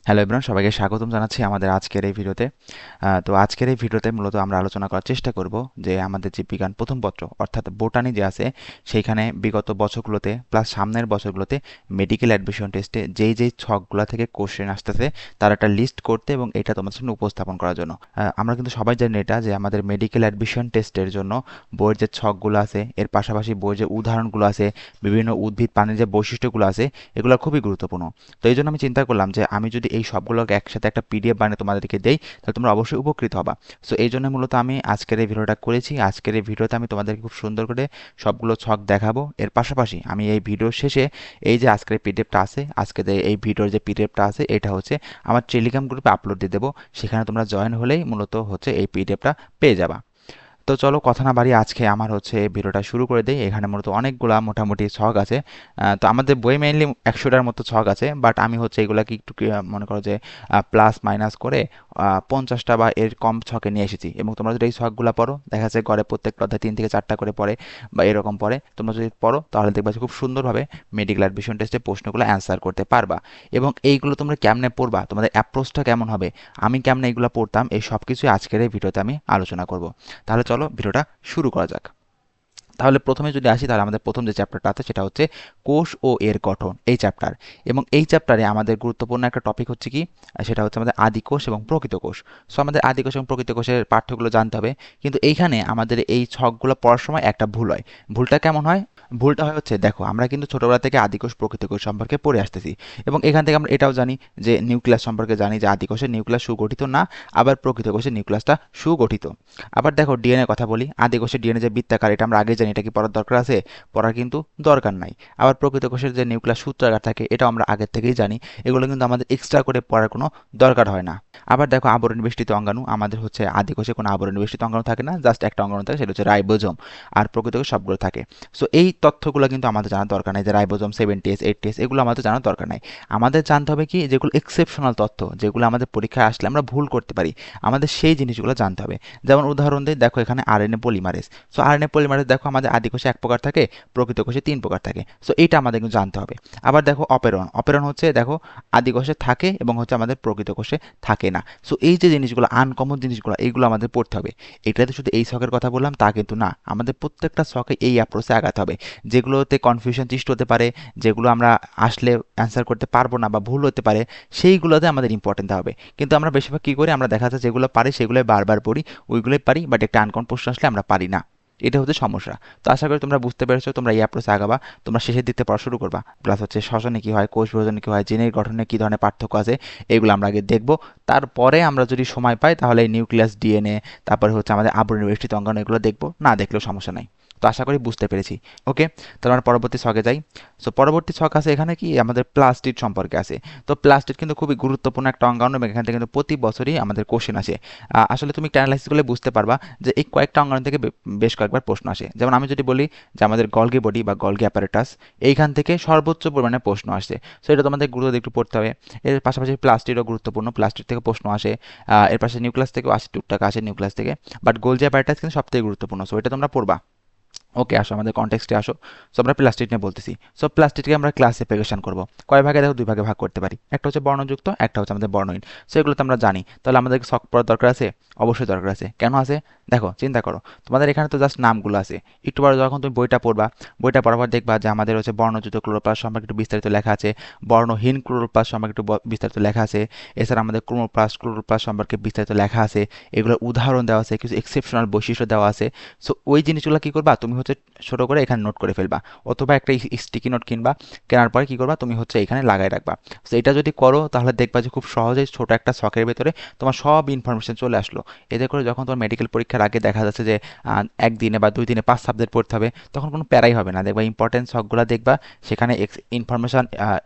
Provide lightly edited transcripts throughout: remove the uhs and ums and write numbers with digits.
Hello everyone, সবাইকে স্বাগতম জানাচ্ছি আমাদের আজকের এই ভিডিওতে। তো আজকের এই ভিডিওতে মূলত আমরা আলোচনা করার চেষ্টা করব যে আমাদের যে বিজ্ঞান প্রথম পত্র অর্থাৎ বোটানি যে আছে সেইখানে বিগত বছরগুলোতে প্লাস সামনের বছরগুলোতে মেডিকেল অ্যাডমিশন টেস্টে যেই ছকগুলো থেকে কোশ্চেন আসতেছে তার একটা লিস্ট করতে এবং এটা তোমাদের সামনে উপস্থাপন করার জন্য। আমরা কিন্তু সবাই জানি এটা যে আমাদের মেডিকেল অ্যাডমিশন টেস্টের জন্য বইয়ের যে ছকগুলো আছে এর পাশাপাশি বইয়ের যে উদাহরণগুলো আছে, বিভিন্ন উদ্ভিদ প্রাণীর যে বৈশিষ্ট্যগুলো আছে এগুলো খুবই গুরুত্বপূর্ণ। তো এই জন্য আমি চিন্তা করলাম যে আমি যদি এই সবগুলোকে একসাথে একটা পিডিএফ বানিয়ে তোমাদেরকে দেই তাহলে তোমরা অবশ্যই উপকৃত হবা। সো এই জন্য মূলত আমি আজকের এই ভিডিওটা করেছি। আজকের এই ভিডিওতে আমি তোমাদেরকে খুব সুন্দর করে সবগুলো ছক দেখাবো। এর পাশাপাশি আমি এই ভিডিওর শেষে এই যে আজকের পিডিএফটা আছে, আজকের এই ভিডিওর যে পিডিএফটা আছে এটা হচ্ছে আমার টেলিগ্রাম গ্রুপে আপলোড দিয়ে দেবো। সেখানে তোমরা জয়েন হলেই মূলত হচ্ছে এই পিডিএফটা পেয়ে যাবা। তো চলো কথা না বাড়িয়ে আজকে আমার হচ্ছে ভিডিওটা শুরু করে দেই। এখানে মূলত অনেকগুলা মোটামুটি ছক আছে। তো আমাদের বই মেইনলি 100টার মতো ছক আছে, বাট আমি হচ্ছে এগুলাকে একটু মনে করো যে প্লাস মাইনাস করে 50টা বা এর কম ছকে নিয়ে এসেছি। এবং তোমরা যদি এই ছকগুলো পড়ো, দেখা যাচ্ছে ঘরে প্রত্যেকটা অধ্যায় 3 থেকে 4টা করে পড়ে বা এরকম পড়ে, তোমরা যদি পড়ো তাহলে দেখবা যে খুব সুন্দরভাবে মেডিকেল অ্যাডমিশন টেস্টে প্রশ্নগুলো অ্যান্সার করতে পারবা। এবং এইগুলো তোমরা কেমনে পড়বা, তোমাদের অ্যাপ্রোচটা কেমন হবে, আমি কেমনে এইগুলো পড়তাম, এই সব কিছুই আজকের এই ভিডিওতে আমি আলোচনা করব। তাহলে চলো ভিডিওটা শুরু করা যাক। তাহলে প্রথমে যদি আসি তাহলে আমাদের প্রথম যে চ্যাপ্টারটা আছে সেটা হচ্ছে কোষ ও এর গঠন, এই চ্যাপ্টার। এবং এই চ্যাপ্টারে আমাদের গুরুত্বপূর্ণ একটা টপিক হচ্ছে কি, সেটা হচ্ছে আমাদের আদি কোষ এবং প্রকৃত কোষ। সো আমাদের আদি কোষ এবং প্রকৃত কোষের পাঠ্যগুলো জানতে হবে। কিন্তু এইখানে আমাদের এই ছকগুলো পড়ার সময় একটা ভুল হয়। ভুলটা কেমন হয়? ভুলটা হয় হচ্ছে, দেখো আমরা কিন্তু ছোটবেলা থেকে আদি কোষ প্রকৃত কোষ সম্পর্কে পড়ে আসতেছি এবং এখান থেকে আমরা এটাও জানি যে নিউক্লিয়াস সম্পর্কে জানি যে আদি কোষের নিউক্লিয়াস সুগঠিত না, আবার প্রকৃত কোষের নিউক্লিয়াসটা সুগঠিত। আবার দেখো ডিএনএ কথা বলি, আদি কোষের ডিএনএ যে বৃত্তাকার এটা আমরা আগে জানি, এটা কি পড়ার দরকার আছে? পড়ার কিন্তু দরকার নাই। আবার প্রকৃত কোষের যে নিউক্লিয়াস সূত্রাকার থাকে এটা আমরা আগের থেকেই জানি, এগুলো কিন্তু আমাদের এক্সট্রা করে পড়ার কোনো দরকার হয় না। আবার দেখো আবরণ বেষ্টিত অঙ্গাণু, আমাদের হচ্ছে আদি কোষে কোনো আবরণ বেষ্টিত অঙ্গাণু থাকে না, জাস্ট একটা অঙ্গাণু থাকে সেটা হচ্ছে রাইবোজোম। আর প্রকৃত কোষে সবগুলো থাকে। সো এই তথ্যগুলো কিন্তু আমাদের জানার দরকার নাই যে রাইবোজোম 70s 80s এগুলো আমাদের জানার দরকার নাই। আমাদের জানতে হবে কি, যেগুলো এক্সেপশনাল তথ্য, যেগুলো আমাদের পরীক্ষায় আসলে আমরা ভুল করতে পারি, আমাদের সেই জিনিসগুলো জানতে হবে। যেমন উদাহরণ দিই, দেখো এখানে RNA polymerase. So RNA polymerase দেখো আমাদের আদি কোষে 1 প্রকার থাকে, প্রকৃত কোষে 3 প্রকার থাকে। সো এইটা আমাদের কিন্তু জানতে হবে। আবার দেখো অপেরণ, অপেরণ হচ্ছে দেখো আদি কোষে থাকে এবং হচ্ছে আমাদের প্রকৃত কোষে থাকে না। সো এই যে জিনিসগুলো আনকমন জিনিসগুলো, এইগুলো আমাদের পড়তে হবে। এটাতে শুধু এই ছকের কথা বললাম তা কিন্তু না, আমাদের প্রত্যেকটা ছকে এই অ্যাপ্রোচে আগাতে হবে। যেগুলোতে কনফিউশন সৃষ্টি হতে পারে, যেগুলো আমরা আসলে অ্যান্সার করতে পারবো না বা ভুল হতে পারে, সেইগুলোতে আমাদের ইম্পর্টেন্ট হবে। কিন্তু আমরা বেশিরভাগ কী করি, আমরা দেখা যাচ্ছে যেগুলো পারি সেগুলোই বারবার পড়ি, ওইগুলোই পারি, বাট একটা আনকমন প্রশ্ন আসলে আমরা পারি না। এটা হচ্ছে সমস্যা। তো আশা করি তোমরা বুঝতে পেরেছো, তোমরা এই অ্যাপ্রোচে আগাবা, তোমরা শেষের দিকে পড়া শুরু করবা। প্লাস হচ্ছে শ্বসনে কী হয়, কোষ বিভাজনে কী হয়, জিনের গঠনে কী ধরনের পার্থক্য আছে, এগুলো আমরা আগে দেখবো। তারপরে আমরা যদি সময় পাই তাহলে এই নিউক্লিয়াস ডিএনএ, তারপরে হচ্ছে আমাদের আবরণী বেষ্টিত অঙ্গাণু, এগুলো দেখবো, না দেখলেও সমস্যা নাই। তো আশা করি বুঝতে পেরেছি। ওকে, তাহলে আমরা পরবর্তী ছকে যাই। সো পরবর্তী ছক আছে এখানে কি, আমাদের প্লাস্টিড সম্পর্কে আছে। তো প্লাস্টিড কিন্তু খুবই গুরুত্বপূর্ণ একটা অঙ্গাণু এবং এখান থেকে কিন্তু প্রতি বছরই আমাদের কোশ্চেন আসে। আসলে তুমি অ্যানালাইসিস করলে বুঝতে পারবা যে এই কয়েকটা অঙ্গাণু থেকে বেশ কয়েকবার প্রশ্ন আসে। যেমন আমি যদি বলি যে আমাদের গলগি বডি বা গলগি অ্যাপারেটাস, এইখান থেকে সর্বোচ্চ পরিমাণে প্রশ্ন আসছে। সো এটা তোমাদের গুরুত্ব দিয়ে একটু পড়তে হবে। এর পাশাপাশি প্লাস্টিডও গুরুত্বপূর্ণ, প্লাস্টিড থেকে প্রশ্ন আসে। এর পাশে নিউক্লিয়াস থেকেও 80 টাকা আসে নিউক্লিয়াস থেকে, বাট গোলজি অ্যাপারেটাস কিন্তু সবথেকে গুরুত্বপূর্ণ। সো এটা তোমরা পড়বা। ওকে, আসো আমাদের কনটেক্সটে আসো। সো আমরা প্লাস্টিড নিয়ে বলতেছি। সো প্লাস্টিডকে আমরা ক্লাসিফিকেশন করবো কয় ভাগে, দেখো 2 ভাগে ভাগ করতে পারি, একটা হচ্ছে বর্ণযুক্ত, একটা হচ্ছে আমাদের বর্ণহীন। সো এগুলো তো আমরা জানি, তাহলে আমাদের শখ পড়ার দরকার আছে? অবশ্যই দরকার আছে। কেন আছে? দেখো চিন্তা করো, তোমাদের এখানে তো জাস্ট নামগুলো আছে। একটু পরে যখন তুমি বইটা পড়বা, বইটা পড়ার পর দেখবা যে আমাদের হচ্ছে বর্ণযুক্ত ক্লোরোপ্লাস্ট সম্পর্কে একটু বিস্তারিত লেখা আছে, বর্ণহীন ক্লোরোপ্লাস্ট সম্পর্কে একটু বিস্তারিত লেখা আছে। এছাড়া আমাদের ক্লোরোপ্লাস্ট সম্পর্কে বিস্তারিত লেখা আছে, এগুলোর উদাহরণ দেওয়া আছে, কিছু এক্সেপশনাল বৈশিষ্ট্য দেওয়া আছে। সো ওই জিনিসগুলো কি করবা, তুমি হচ্ছে ছোট করে এখানে নোট করে ফেলবা, অথবা একটা স্টিকি নোট কিনবা, কেনার পরে কি করবা, তুমি হচ্ছে এখানে লাগাই রাখবা। তো এটা যদি করো তাহলে দেখবা যে খুব সহজেই ছোট একটা ছকের ভেতরে তোমার সব ইনফরমেশন চলে আসলো। এতে করে যখন তোমার মেডিকেল পরীক্ষার আগে দেখা যাচ্ছে যে একদিনে বা 2 দিনে 5 সাবজেক্ট পড়তে হবে, তখন কোনো প্যারাই হবে না। দেখবা ইম্পর্টেন্ট ছকগুলো দেখবা, সেখানে ইনফরমেশন,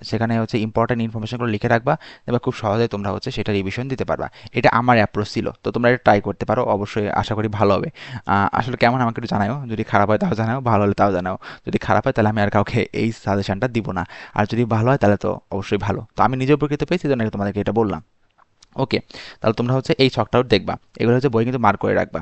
সেখানে হচ্ছে ইম্পর্টেন্ট ইনফরমেশনগুলো লিখে রাখবা, দেখবা খুব সহজেই তোমরা হচ্ছে সেটা রিভিশন দিতে পারবা। এটা আমার অ্যাপ্রোচ ছিল, তো তোমরা এটা ট্রাই করতে পারো, অবশ্যই আশা করি ভালো হবে। আসলে কেমন আমাকে একটু জানাও, যদি খারাপ হয় তাও জানাও, ভালো হলে তাও জানাও। যদি খারাপ হয় তাহলে আমি আর কাউকে এই সাজেশনটা দিব না। আর যদি ভালো হয় তাহলে তো অবশ্যই ভালো, তো আমি নিজে উপকৃত পেয়েছি জন্য তোমাদেরকে এটা বললাম। ওকে, তাহলে তোমরা হচ্ছে এই ছকটাও দেখবা, এগুলো হচ্ছে বই কিন্তু মার্ক করে রাখবা।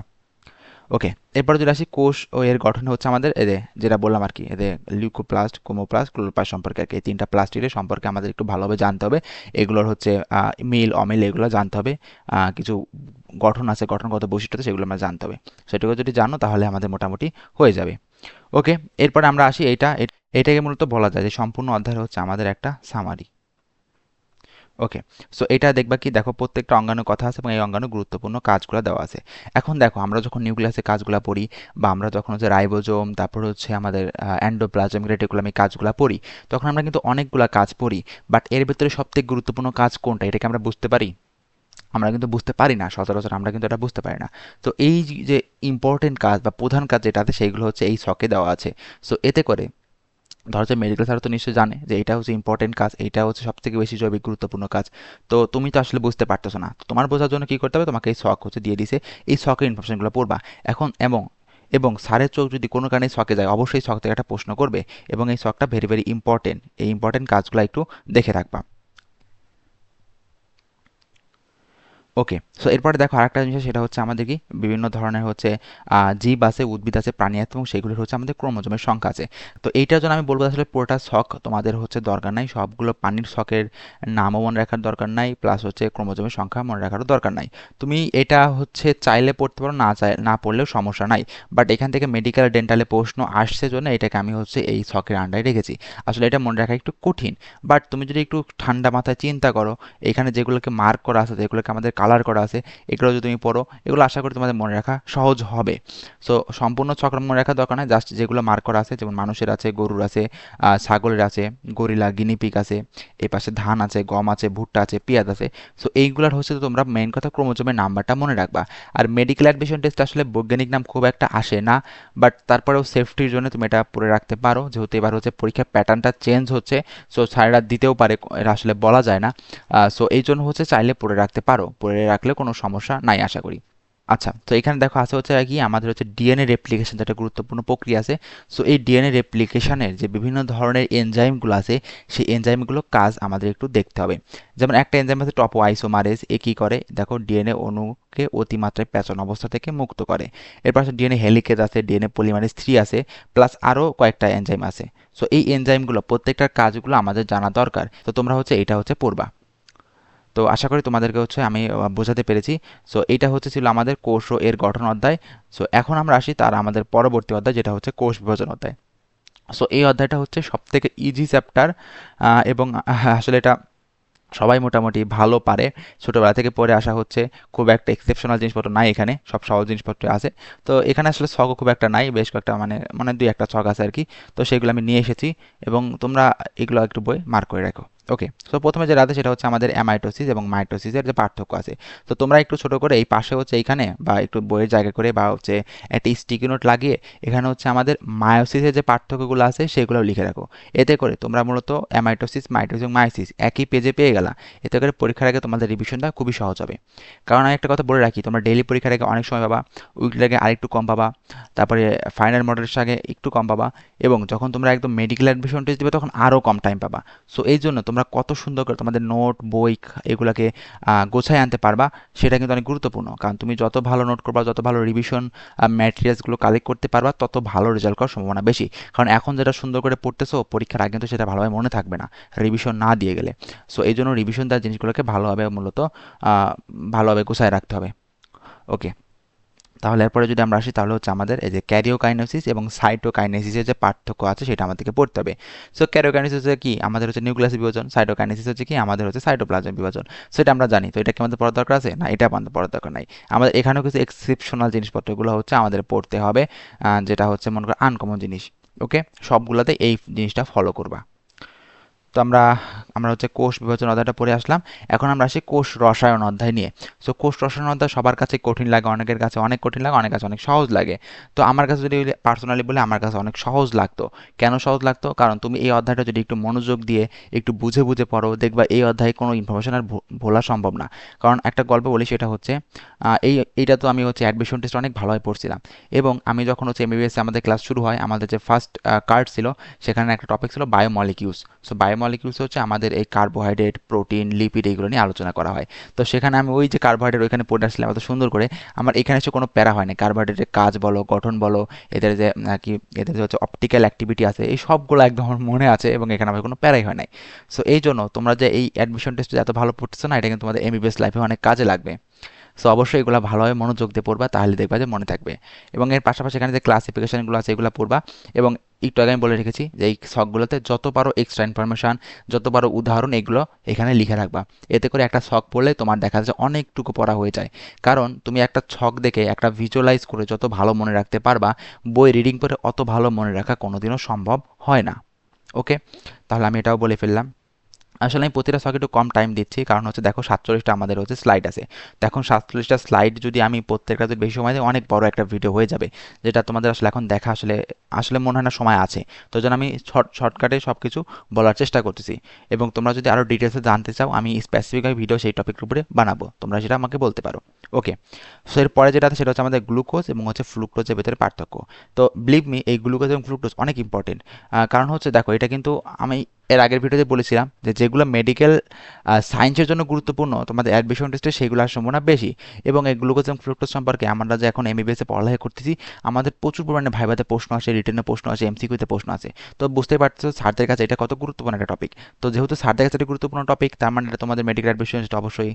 ওকে, এরপরে যদি আসি কোষ ও এর গঠন হচ্ছে আমাদের এদের যেটা বললাম আর কি, এদের লিউকোপ্লাস্ট, ক্রোমোপ্লাস্ট, ক্লোরোপ্লাস্ট সম্পর্কে আর কি, এই তিনটা প্লাস্টিডের সম্পর্কে আমাদের একটু ভালোভাবে জানতে হবে। এগুলোর হচ্ছে মিল অমিল এগুলো জানতে হবে। কিছু গঠন আছে, গঠনগত বৈশিষ্ট্য আছে, সেগুলো আমরা জানতে হবে। সেটুকু যদি জানো তাহলে আমাদের মোটামুটি হয়ে যাবে। ওকে, এরপরে আমরা আসি এটাকে মূলত বলা যায় যে সম্পূর্ণ অধ্যায় হচ্ছে আমাদের একটা সামারি। ওকে, সো এটা দেখবা কি, দেখো প্রত্যেকটা অঙ্গাণু কথা আছে এবং এই অঙ্গাণু গুরুত্বপূর্ণ কাজগুলো দেওয়া আছে। এখন দেখো আমরা যখন নিউক্লিয়াসের কাজগুলো পড়ি বা আমরা যখন হচ্ছে রাইবোজোম, তারপর হচ্ছে আমাদের এন্ডোপ্লাজম, রেটিকুলাম, এই কাজগুলো পড়ি, তখন আমরা কিন্তু অনেকগুলা কাজ পড়ি। বাট এর ভিতরে সবথেকে গুরুত্বপূর্ণ কাজ কোনটা, এটাকে আমরা বুঝতে পারি? আমরা কিন্তু বুঝতে পারি না, সচরাচর আমরা কিন্তু এটা বুঝতে পারি না। তো এই যে ইম্পর্টেন্ট কাজ বা প্রধান কাজ যেটা আছে সেইগুলো হচ্ছে এই ছকে দেওয়া আছে। সো এতে করে ধরো যে মেডিকেল স্যার তো নিশ্চয়ই জানে যে এটা হচ্ছে ইম্পর্টেন্ট কাজ, এইটা হচ্ছে সব থেকে বেশি জৈবিক গুরুত্বপূর্ণ কাজ। তো তুমি তো আসলে বুঝতে পারতেছো না, তো তোমার বোঝার জন্য কি করতে হবে, তোমাকে এই ছক হচ্ছে দিয়ে দিছে, এই ছকের ইনফরমেশনগুলো পড়বা। এখন এবং এবং স্যারের চোখ যদি কোনো কারণে ছকে যায়, অবশ্যই ছক থেকে একটা প্রশ্ন করবে, এবং এই ছকটা ভেরি ভেরি ইম্পর্টেন্ট, এই ইম্পর্টেন্ট কাজগুলো একটু দেখে রাখবা। ওকে, সো এরপরে দেখো আরেকটা জিনিস, সেটা হচ্ছে আমাদের কি বিভিন্ন ধরনের হচ্ছে জীব আছে, উদ্ভিদ আছে, প্রাণী আছে, এবং সেগুলোর হচ্ছে আমাদের ক্রোমোজোমের সংখ্যা আছে। তো এইটার জন্য আমি বলবো আসলে পুরোটা ছক তোমাদের হচ্ছে দরকার নাই, সবগুলো পানির ছকের নামও মনে রাখার দরকার নাই, প্লাস হচ্ছে ক্রোমোজোমের সংখ্যা মনে রাখারও দরকার নাই। তুমি এটা হচ্ছে চাইলে পড়তে পারো, না পড়লেও সমস্যা নাই। বাট এখান থেকে মেডিকেল ডেন্টালে প্রশ্ন আসছে জন্য এটাকে আমি হচ্ছে এই ছকের আন্ডারে রেখেছি। আসলে এটা মনে রাখা একটু কঠিন, বাট তুমি যদি একটু ঠান্ডা মাথায় চিন্তা করো, এখানে যেগুলোকে মার্ক করা আছে, যেগুলোকে আমাদের কালার করা আছে, এগুলো যদি তুমি পড়ো, এগুলো আশা করি তোমাদের মনে রাখা সহজ হবে। সো সম্পূর্ণ চক্র মনে রাখার দরকার নাই, জাস্ট যেগুলো মার্ক করা আছে, যেমন মানুষের আছে, গরুর আছে, ছাগলের আছে, গরিলা, গিনিপিগ আছে, এই পাশে ধান আছে, গম আছে, ভুট্টা আছে, পেঁয়াজ আছে। সো এইগুলোর হচ্ছে তোমরা মেইন কথা ক্রোমোজোমের নাম্বারটা মনে রাখবা। আর মেডিকেল অ্যাডমিশন টেস্ট আসলে বৈজ্ঞানিক নাম খুব একটা আসে না, বাট তারপরেও সেফটির জন্য তুমি এটা পড়ে রাখতে পারো, যেহেতু এবার হচ্ছে পরীক্ষার প্যাটার্নটা চেঞ্জ হচ্ছে। সো স্যারেরা দিতেও পারে, এটা আসলে বলা যায় না। সো এই জন্য হচ্ছে চাইলে পড়ে রাখতে পারো, পড়ে রাখলে কোনো সমস্যা নাই আশা করি। আচ্ছা, তো এখানে দেখো আছে হচ্ছে কি আমাদের হচ্ছে ডিএনএ রেপ্লিকেশন, যেটা গুরুত্বপূর্ণ প্রক্রিয়া আছে। সো এই ডিএনএ রেপ্লিকেশনের যে বিভিন্ন ধরনের এনজাইমগুলো আছে, সেই এনজাইমগুলো কাজ আমাদের একটু দেখতে হবে। যেমন একটা এনজাইম আছে টপো আইসোমারেজ, এ কি করে দেখো, ডিএনএ অণুকে অতিমাত্রায় পেঁচানো অবস্থা থেকে মুক্ত করে। এরপর আছে ডিএনএ হেলিকেজ আছে, ডিএনএ পলিমারেজ 3 আছে, প্লাস আরও কয়েকটা এনজাইম আছে। সো এই এনজাইমগুলো প্রত্যেকটার কাজগুলো আমাদের জানা দরকার। তো তোমরা হচ্ছে এটা হচ্ছে পড়বা। তো আশা করি তোমাদেরকে হচ্ছে আমি বোঝাতে পেরেছি। সো এইটা হচ্ছে ছিল আমাদের কোষ ও এর গঠন অধ্যায়। সো এখন আমরা আসি তার আমাদের পরবর্তী অধ্যায়, যেটা হচ্ছে কোষ বিভাজন অধ্যায়। সো এই অধ্যায়টা হচ্ছে সব থেকে ইজি চ্যাপ্টার, এবং আসলে এটা সবাই মোটামুটি ভালো পারে, ছোটোবেলা থেকে পড়ে আসা হচ্ছে। খুব একটা এক্সেপশনাল জিনিসপত্র নাই এখানে, সব সহজ জিনিসপত্র আছে। তো এখানে আসলে ছকও খুব একটা নাই, বেশ কয়েকটা মানে মানে দুই একটা ছক আছে আর কি। তো সেগুলো আমি নিয়ে এসেছি, এবং তোমরা এগুলো একটু বই মার্ক করে রাখো। ওকে, তো প্রথমে যেটা আছে সেটা হচ্ছে আমাদের অ্যামাইটোসিস এবং মাইটোসিসের যে পার্থক্য আছে। তো তোমরা একটু ছোট করে এই পাশে হচ্ছে এইখানে বা একটু বইয়ের জায়গা করে বা হচ্ছে একটা স্টিকি নোট লাগিয়ে এখানে হচ্ছে আমাদের মায়োসিসের যে পার্থক্যগুলো আছে সেগুলো লিখে রাখো। এতে করে তোমরা মূলত অ্যামাইটোসিস, মাইটোসিস এবং মায়োসিস একই পেজে পেয়ে গেলা। এতে করে পরীক্ষার আগে তোমাদের রিভিশনটা খুবই সহজ হবে। কারণ আমি একটা কথা বলে রাখি, তোমরা ডেইলি পরীক্ষার আগে অনেক সময় পাবা, উইকের আগে আরেকটু কম পাবা, তারপরে ফাইনাল মডেলের আগে একটু কম পাবা, এবং যখন তোমরা একদম মেডিকেল অ্যাডমিশন টেস্ট দিবে তখন আরও কম টাইম পাবা। সো এই জন্য তোমরা কত সুন্দর করে তোমাদের নোট বই এগুলাকে গোছায় আনতে পারবা, সেটা কিন্তু অনেক গুরুত্বপূর্ণ। কারণ তুমি যত ভালো নোট করবা, যত ভালো রিভিশন ম্যাটেরিয়ালসগুলো কালেক্ট করতে পারবা, তত ভালো রেজাল্ট করার সম্ভাবনা বেশি। কারণ এখন যেটা সুন্দর করে পড়তেছো, পরীক্ষার আগে কিন্তু সেটা ভালোভাবে মনে থাকবে না রিভিশন না দিয়ে গেলে। সো এই জন্য রিভিশন দেওয়ার জিনিসগুলোকে ভালোভাবে মূলত ভালোভাবে গুছায় রাখতে হবে। ওকে, তাহলে এরপরে যদি আমরা আসি তাহলে হচ্ছে আমাদের এই যে ক্যারিওকাইনেসিস এবং সাইটোকাইনেসিসের যে পার্থক্য আছে সেটা আমাদেরকে পড়তে হবে। সো ক্যারিওকাইনেসিস হচ্ছে কি আমাদের হচ্ছে নিউক্লিয়াস বিভাজন, সাইটোকাইনেসিস হচ্ছে কি আমাদের হচ্ছে সাইটোপ্লাজম বিভাজন। সেটা আমরা জানি, তো এটা কি আমাদের পড়ার দরকার আছে না? এটা আমাদের পড়ার দরকার নাই। আমাদের এখানেও কিছু এক্সেপশনাল জিনিসপত্রগুলো হচ্ছে আমাদের পড়তে হবে, যেটা হচ্ছে মনে করো আনকমন জিনিস। ওকে, সবগুলোতে এই জিনিসটা ফলো করবা। তো আমরা আমরা হচ্ছে কোষ বিভাজন অধ্যায়টা পড়ে আসলাম। এখন আমরা আসি কোষ রসায়ন অধ্যায় নিয়ে। সো কোষ রসায়ন অধ্যায় সবার কাছে কঠিন লাগে, অনেকের কাছে অনেক কঠিন লাগে, অনেকের কাছে অনেক সহজ লাগে। তো আমার কাছে যদি পার্সোনালি বলে, আমার কাছে অনেক সহজ লাগতো। কেন সহজ লাগতো? কারণ তুমি এই অধ্যায়টা যদি একটু মনোযোগ দিয়ে একটু বুঝে বুঝে পড়ো, দেখবা এই অধ্যায়ে কোনো ইনফরমেশন আর ভোলা সম্ভব না। কারণ একটা গল্প বলি, সেটা হচ্ছে এইটা তো আমি হচ্ছে অ্যাডমিশন টেস্ট অনেক ভালোভাবে পড়ছিলাম, এবং আমি যখন হচ্ছে এমবিবিএস আমাদের ক্লাস শুরু হয়, আমাদের যে ফার্স্ট কার্ড ছিল সেখানে একটা টপিক ছিল বায়োমলিকিউলস। সো বায়োমলিকিউলস হচ্ছে আমাদের এই কার্বোহাইড্রেট, প্রোটিন, লিপিড এইগুলো নিয়ে আলোচনা করা হয়। তো সেখানে আমি ওই যে কার্বোহাইড্রেট ওইখানে পড়ে আসছিলাম এত সুন্দর করে, আমার এখানে এসে কোনো প্যারা হয় না। কার্বোহাইড্রেটের কাজ বলো, গঠন বলো, এদের যে কি এদের যে হচ্ছে অপটিক্যাল অ্যাক্টিভিটি আছে, এই সবগুলো একদম আমার মনে আছে এবং এখানে আমার কোনো প্যারাই হয় নাই। সো এই জন্য তোমরা যে এই অ্যাডমিশন টেস্টে এত ভালো পড়তেছো না, এটা কিন্তু তোমাদের এমবিবিএস লাইফে অনেক কাজে লাগবে। সো অবশ্যই এগুলো ভালোভাবে মনোযোগ দিয়ে পড়বা, তাহলে দেখবা যে মনে থাকবে। এবং এর পাশাপাশি এখানে যে ক্লাসিফিকেশনগুলো আছে এগুলো পড়বা। এবং একটু আগে আমি বলে রেখেছি যে এই ছকগুলোতে যত পারো এক্সট্রা ইনফরমেশান, যত পারো উদাহরণ এগুলো এখানে লিখে রাখবা। এতে করে একটা ছক পড়লে তোমার দেখা যাচ্ছে অনেকটুকু পড়া হয়ে যায়। কারণ তুমি একটা ছক দেখে একটা ভিজুয়ালাইজ করে যত ভালো মনে রাখতে পারবা, বই রিডিং করে অত ভালো মনে রাখা কোনোদিনও সম্ভব হয় না। ওকে, তাহলে আমি এটাও বলে ফেললাম। আসলে আমি প্রতিটা ছকে একটু কম টাইম দিচ্ছি, কারণ হচ্ছে দেখো 47টা আমাদের হচ্ছে স্লাইড আছে। তো এখন 47টা স্লাইড যদি আমি প্রত্যেকটা যদি বেশি সময় দিই, অনেক বড় একটা ভিডিও হয়ে যাবে, যেটা তোমাদের আসলে এখন দেখা আসলে আসলে মনে হয় না সময় আছে। তো যেন আমি শর্টকাটে সব কিছু বলার চেষ্টা করতেছি। এবং তোমরা যদি আরও ডিটেলসে জানতে চাও, আমি স্পেসিফিক ভিডিও সেই টপিকের উপরে বানাবো, তোমরা সেটা আমাকে বলতে পারো। ওকে, সো এরপরে যেটা আছে সেটা হচ্ছে আমাদের গ্লুকোজ এবং হচ্ছে ফ্রুক্টোজের ভেতরে পার্থক্য। তো বিলিভ মি, এই গ্লুকোজ এবং ফ্রুক্টোজ অনেক ইম্পর্টেন্ট। কারণ হচ্ছে দেখো, এটা কিন্তু আমি এর আগের ভিডিওতে বলেছিলাম যে যেগুলো মেডিকেল সায়েন্সের জন্য গুরুত্বপূর্ণ তোমাদের অ্যাডমিশন টেস্টে সেগুলোর সম্ভাবনা বেশি। এবং এই গ্লুকোজ এবং ফ্রুক্টোজ সম্পর্কে আমরা যে এখন এমবিবিএসে পড়ালেখা করতেছি, আমাদের প্রচুর পরিমাণে ভাইভাতে প্রশ্ন আসে, রিটেনে প্রশ্ন আসে, এমসিকিউতে প্রশ্ন আছে। তো বুঝতেই পারছো স্যারদের কাছে এটা কত গুরুত্বপূর্ণ একটা টপিক। তো যেহেতু স্যারদের কাছে এটা গুরুত্বপূর্ণ টপিক, তার মানে এটা তোমাদের মেডিকেল অ্যাডমিশন টেস্টে অবশ্যই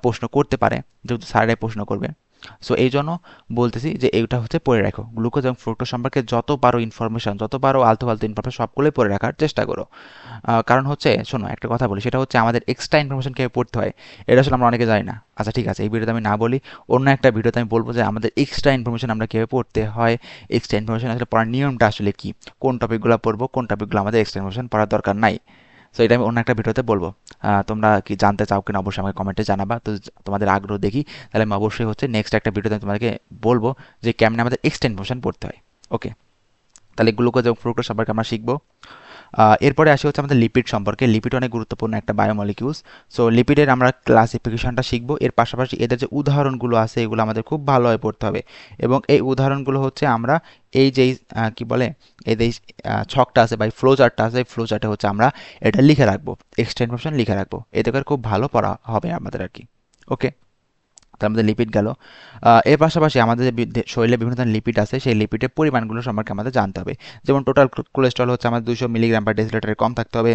প্রশ্ন করতে পারে, যেহেতু স্যারেরাই প্রশ্ন করবে। সো এই জন্য বলতেছি যে এইটা হচ্ছে পড়ে রাখো, গ্লুকোজ এবং ফ্রুক্টোজ সম্পর্কে যত পারো ইনফরমেশন, যত পারো আলতু ফালতু ইনফরমেশন সবগুলোই পড়ে রাখার চেষ্টা করো। কারণ হচ্ছে শোনো, একটা কথা বলি, সেটা হচ্ছে আমাদের এক্সট্রা ইনফরমেশন কীভাবে পড়তে হয়, এটা আসলে আমরা অনেকে জানি না। আচ্ছা ঠিক আছে, এই ভিডিওতে আমি না বলি, অন্য একটা ভিডিওতে আমি বলবো যে আমাদের এক্সট্রা ইনফরমেশন আমরা কীভাবে পড়তে হয়, এক্সট্রা ইনফরমেশন আসলে পড়ার নিয়মটা আসলে কী, কোন টপিকগুলো পড়বো, কোন টপিকগুলো আমাদের এক্সট্রা ইনফরমেশন পড়ার দরকার নাই। সো এটা আমি অন্য একটা ভিডিওতে বলবো। তোমরা কি জানতে চাও কিনা অবশ্যই আমাকে কমেন্টে জানাবা। তো তোমাদের আগ্রহ দেখি, তাহলে আমি অবশ্যই হচ্ছে নেক্সট একটা ভিডিওতে আমি তোমাদেরকে বলবো যে কেমনে আমাদের এক্সট্রা ইনফরমেশন পড়তে হয়। ওকে, তাহলে গ্লুকোজ এবং ফ্রুক্টোজ সম্পর্কে আমরা শিখবো। এরপরে আসি হচ্ছে আমাদের লিপিড সম্পর্কে। লিপিড অনেক গুরুত্বপূর্ণ একটা বায়োমলিকিউলস। সো লিপিডের আমরা ক্লাসিফিকেশনটা শিখবো। এর পাশাপাশি এদের যে উদাহরণগুলো আছে এগুলো আমাদের খুব ভালোভাবে পড়তে হবে। এবং এই উদাহরণগুলো হচ্ছে আমরা এই যে কি বলে, এই যে ছকটা আছে বা ফ্লো চার্টটা আছে, এই ফ্লো চার্টে হচ্ছে আমরা এটা লিখে রাখবো, এক্সট্রা ইনফরমেশন লিখে রাখবো, এতে করে খুব ভালো পড়া হবে আমাদের আর কি। ওকে, তার মধ্যে লিপিড গেল। এর পাশাপাশি আমাদের যে শরীরে বিভিন্ন ধরনের লিপিড আছে, সেই লিপিডের পরিমাণগুলো সম্পর্কে আমাদের জানতে হবে। যেমন টোটাল কোলেস্ট্রল হচ্ছে আমাদের 200 মিলিগ্রাম পার ডেসিলিটারে কম থাকতে হবে।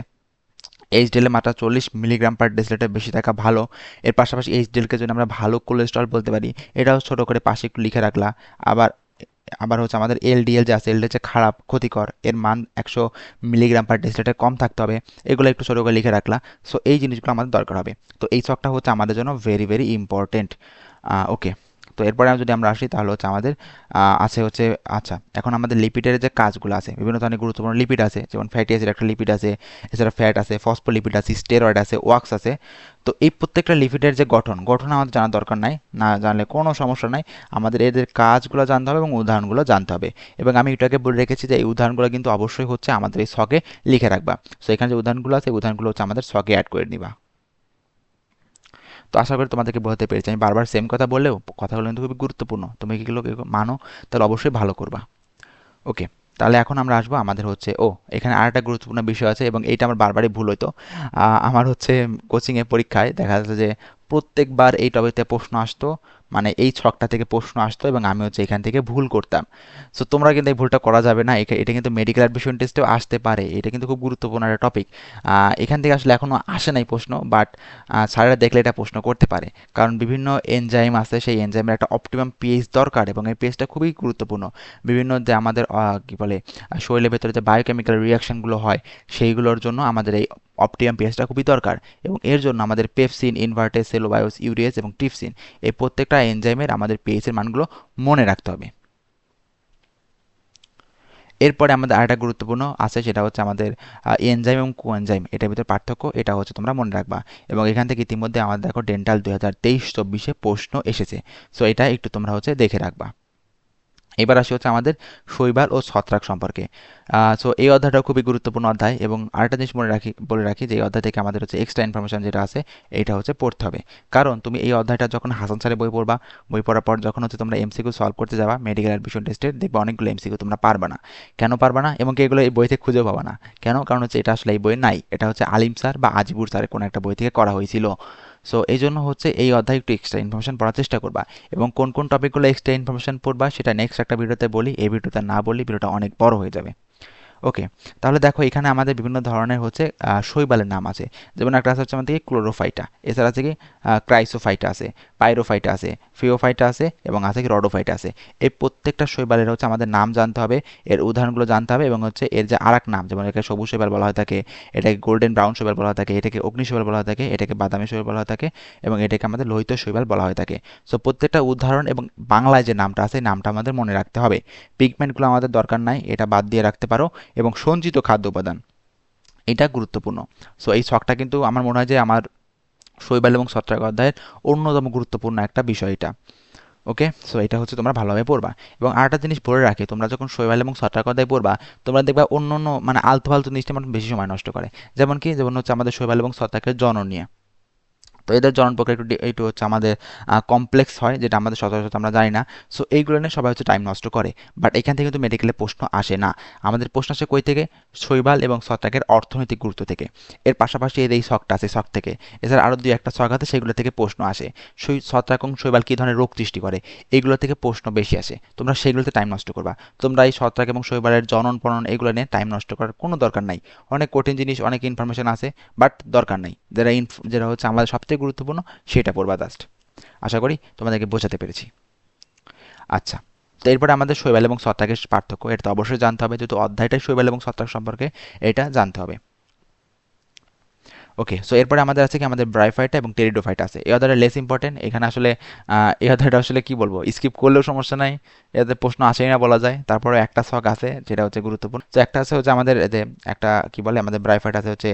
এইচডিএলের মাত্রা 40 মিলিগ্রাম পার ডেসিলিটার বেশি থাকা ভালো। এর পাশাপাশি এইচডিএলকে যদি আমরা ভালো কোলেস্ট্রল বলতে পারি, এটাও ছোটো করে পাশে একটু লিখে রাখলা। আবার আবার হচ্ছে আমাদের এলডিএল যে আছে, এলডিএল হচ্ছে খারাপ, ক্ষতিকর, এর মান 100 মিলিগ্রাম পার ডেসিলিটার কম থাকতে হবে। এগুলো একটু ছোটো করে লিখে রাখলা। সো এই জিনিসগুলো আমাদের দরকার হবে। তো এই ছকটা হচ্ছে আমাদের জন্য ভেরি ভেরি ইম্পর্টেন্ট। ওকে, তো এরপরে যদি আমরা আসি তাহলে হচ্ছে আমাদের আছে হচ্ছে, আচ্ছা এখন আমাদের লিপিডের যে কাজগুলো আছে, বিভিন্ন ধরনের গুরুত্বপূর্ণ লিপিড আছে, যেমন ফ্যাটি অ্যাসিড একটা লিপিড আছে, এছাড়া ফ্যাট আছে, ফসফোলিপিড আছে, স্টেরয়েড আছে, ওয়াক্স আছে। তো এই প্রত্যেকটা লিপিডের যে গঠন গঠন আমাদের জানার দরকার নাই, না জানলে কোনো সমস্যা নাই। আমাদের এদের কাজগুলো জানতে হবে এবং উদাহরণগুলো জানতে হবে। এবং আমি এটাকে বলে রেখেছি যে এই উদাহরণগুলো কিন্তু অবশ্যই হচ্ছে আমাদের এই ছকে লিখে রাখবা। সো এখানে যে উদাহরণগুলো আছে, উদাহরণগুলো হচ্ছে আমাদের ছকে অ্যাড করে নিবা। তো আশা করি তোমাদেরকে বোঝাতে পেরেছি। আমি বারবার সেম কথা বললেও কথাগুলো কিন্তু খুবই গুরুত্বপূর্ণ, তুমি এগুলো মানো, তাহলে অবশ্যই ভালো করবা। ওকে, তাহলে এখন আমরা আসবো আমাদের হচ্ছে, এখানে আর একটা গুরুত্বপূর্ণ বিষয় আছে এবং এইটা আমার বারবারই ভুল হতো। আমার হচ্ছে কোচিংয়ে পরীক্ষায় দেখা যাচ্ছে যে প্রত্যেকবার এই টপিকতে প্রশ্ন আসতো, মানে এই ছকটা থেকে প্রশ্ন আসতো এবং আমি হচ্ছে এখান থেকে ভুল করতাম। সো তোমরা কিন্তু এই ভুলটা করা যাবে না। এটা কিন্তু মেডিকেল অ্যাডমিশন টেস্টেও আসতে পারে, এটা কিন্তু খুব গুরুত্বপূর্ণ একটা টপিক। এখান থেকে আসলে এখনও আসে নাই প্রশ্ন, বাট স্যারেরা দেখলে এটা প্রশ্ন করতে পারে। কারণ বিভিন্ন এনজাইম আছে, সেই এনজাইমের একটা অপটিমাম পিএইচ দরকার এবং এই পিএইচটা খুবই গুরুত্বপূর্ণ। বিভিন্ন যে আমাদের কি বলে শরীরের ভেতরে যে বায়োকেমিক্যাল রিয়াকশনগুলো হয়, সেইগুলোর জন্য আমাদের এই অপটিমাম পিএইচটা খুবই দরকার। এবং এর জন্য আমাদের পেপসিন, ইনভার্টেস, সেলুলোজ, ইউরিয়েস এবং ট্রিপসিন, এই প্রত্যেকটা এনজাইমের আমাদের পিএইচের মানগুলো মনে রাখতে হবে। এরপরে আমাদের আরেকটা গুরুত্বপূর্ণ আছে, সেটা হচ্ছে আমাদের এনজাইম এবং কোএনজাইম, এটার ভিতরে পার্থক্য, এটা হচ্ছে তোমরা মনে রাখবা। এবং এখান থেকে ইতিমধ্যে আমাদের দেখো ডেন্টাল 2023-24 প্রশ্ন এসেছে। সো এটা একটু তোমরা হচ্ছে দেখে রাখবা। এবার আসি হচ্ছে আমাদের শৈবাল ও ছত্রাক সম্পর্কে। সো এই অধ্যায়টা খুবই গুরুত্বপূর্ণ অধ্যায়, এবং আরেকটা জিনিস বলে রাখি যে এই অধ্যায় থেকে আমাদের হচ্ছে এক্সট্রা ইনফরমেশন যেটা আছে এইটা হচ্ছে পড়তে হবে। কারণ তুমি এই অধ্যায়টা যখন হাসান স্যারের বই পড়বা, বই পড়ার পর যখন হচ্ছে তোমরা এমসিকিউ সলভ করতে যাবা মেডিকেল অ্যাডমিশন টেস্টে, দেখবে অনেকগুলো এমসিকিউ তোমরা পারবা না। কেন পারবা না? এবং কি এগুলো এই বই থেকে খুঁজেও পাবা না। কেন? কারণ হচ্ছে এটা আসলে এই বইয়ে নাই, এটা হচ্ছে আলিম স্যার বা আজিবুর স্যারের কোনো একটা বই থেকে করা হয়েছিল। সো এই জন্য হচ্ছে এই অধ্যায়ে একটু এক্সট্রা ইনফরমেশন পড়ার চেষ্টা করবা, এবং কোন কোন টপিকগুলো এক্সট্রা ইনফরমেশন পড়বা সেটা নেক্সট একটা ভিডিওতে বলি, এই ভিডিওতে না বলি ভিডিওটা অনেক বড় হয়ে যাবে। ওকে, তাহলে দেখো এখানে আমাদের বিভিন্ন ধরনের হচ্ছে শৈবালের নাম আছে। যেমন একটা আছে হচ্ছে আমাদের ক্লোরোফাইটা, এছাড়া আছে কি ক্রাইসোফাইটা আছে, পাইরোফাইটা আছে, ফিওফাইটা আছে, এবং আছে কি রডোফাইটা আছে। এই প্রত্যেকটা শৈবালের হচ্ছে আমাদের নাম জানতে হবে, এর উদাহরণগুলো জানতে হবে, এবং হচ্ছে এর যে আরেক নাম, যেমন এটাকে সবুজ শৈবাল বলা হয়ে থাকে, এটাকে গোল্ডেন ব্রাউন শৈবাল বলা হয়ে থাকে, এটাকে অগ্নি শৈবাল বলা হয়ে থাকে, এটাকে বাদামি শৈবাল বলা হয়ে থাকে, এবং এটাকে আমাদের লোহিত শৈবাল বলা হয়ে থাকে। সো প্রত্যেকটা উদাহরণ এবং বাংলায় যে নামটা আছে নামটা আমাদের মনে রাখতে হবে। পিগমেন্টগুলো আমাদের দরকার নাই, এটা বাদ দিয়ে রাখতে পারো। এবং সঞ্চিত খাদ্য উপাদান, এটা গুরুত্বপূর্ণ। সো এই ছকটা কিন্তু আমার মনে হয় যে আমার শৈবাল এবং ছত্রাক অধ্যায়ের অন্যতম গুরুত্বপূর্ণ একটা বিষয় এটা। ওকে, সো এটা হচ্ছে তোমরা ভালোভাবে পড়বা। এবং আরেকটা জিনিস বলে রাখি, তোমরা যখন শৈবাল এবং ছত্রাক অধ্যায় পড়বা, তোমরা দেখবা অন্য অন্য মানে আলতু ফালতু জিনিসটা মানে বেশি সময় নষ্ট করে। যেমন কি, যেমন হচ্ছে আমাদের শৈবাল এবং ছত্রাকের জনন নিয়ে। তো এদের জনন প্রক্রিয়া একটু হচ্ছে আমাদের কমপ্লেক্স হয়, যেটা আমাদের সচরাচর আমরা জানি না। সো এইগুলো নিয়ে সবাই হচ্ছে টাইম নষ্ট করে, বাট এখান থেকে কিন্তু মেডিকেলে প্রশ্ন আসে না। আমাদের প্রশ্ন আসে কই থেকে? শৈবাল এবং ছত্রাকের অর্থনৈতিক গুরুত্ব থেকে। এর পাশাপাশি এর এই ছকটা আছে, ছক থেকে। এছাড়া আরও দুই একটা ছক আছে, সেগুলো থেকে প্রশ্ন আসে। ছত্রাক এবং শৈবাল কী ধরনের রোগ সৃষ্টি করে, এগুলো থেকে প্রশ্ন বেশি আসে। তোমরা সেগুলোতে টাইম নষ্ট করবা। তোমরা এই ছত্রাক এবং শৈবালের জনন পনন এগুলো নিয়ে টাইম নষ্ট করার কোনো দরকার নাই। অনেক কঠিন জিনিস, অনেক ইনফরমেশন আছে, বাট দরকার নাই। যেটা হচ্ছে আমাদের সবথেকে গুরুত্বপূর্ণ সেটা পড়বা জাস্ট। আশা করি তোমাদেরকে বোঝাতে পেরেছি। আচ্ছা, তো এরপরে আমাদের শৈবাল এবং ছত্রাকের পার্থক্য, এটা তো অবশ্যই জানতে হবে, যেহেতু অধ্যায়টাই শৈবাল এবং ছত্রাক সম্পর্কে, এটা জানতে হবে। ওকে, সো এরপরে আমাদের আছে কি আমাদের ব্রাইফাইটা এবং টেরিডোফাইটা আছে। এই অধ্যায়টা লেস ইম্পর্টেন্ট। এখানে আসলে এই অধ্যায়টা আসলে কি বলবো, স্কিপ করলেও সমস্যা নাই, এতে প্রশ্ন আসেই না বলা যায়। তারপরে একটা ছক আছে যেটা হচ্ছে গুরুত্বপূর্ণ। তো একটা আছে হচ্ছে আমাদের যে একটা কি বলে আমাদের ব্রাইফাইট আছে হচ্ছে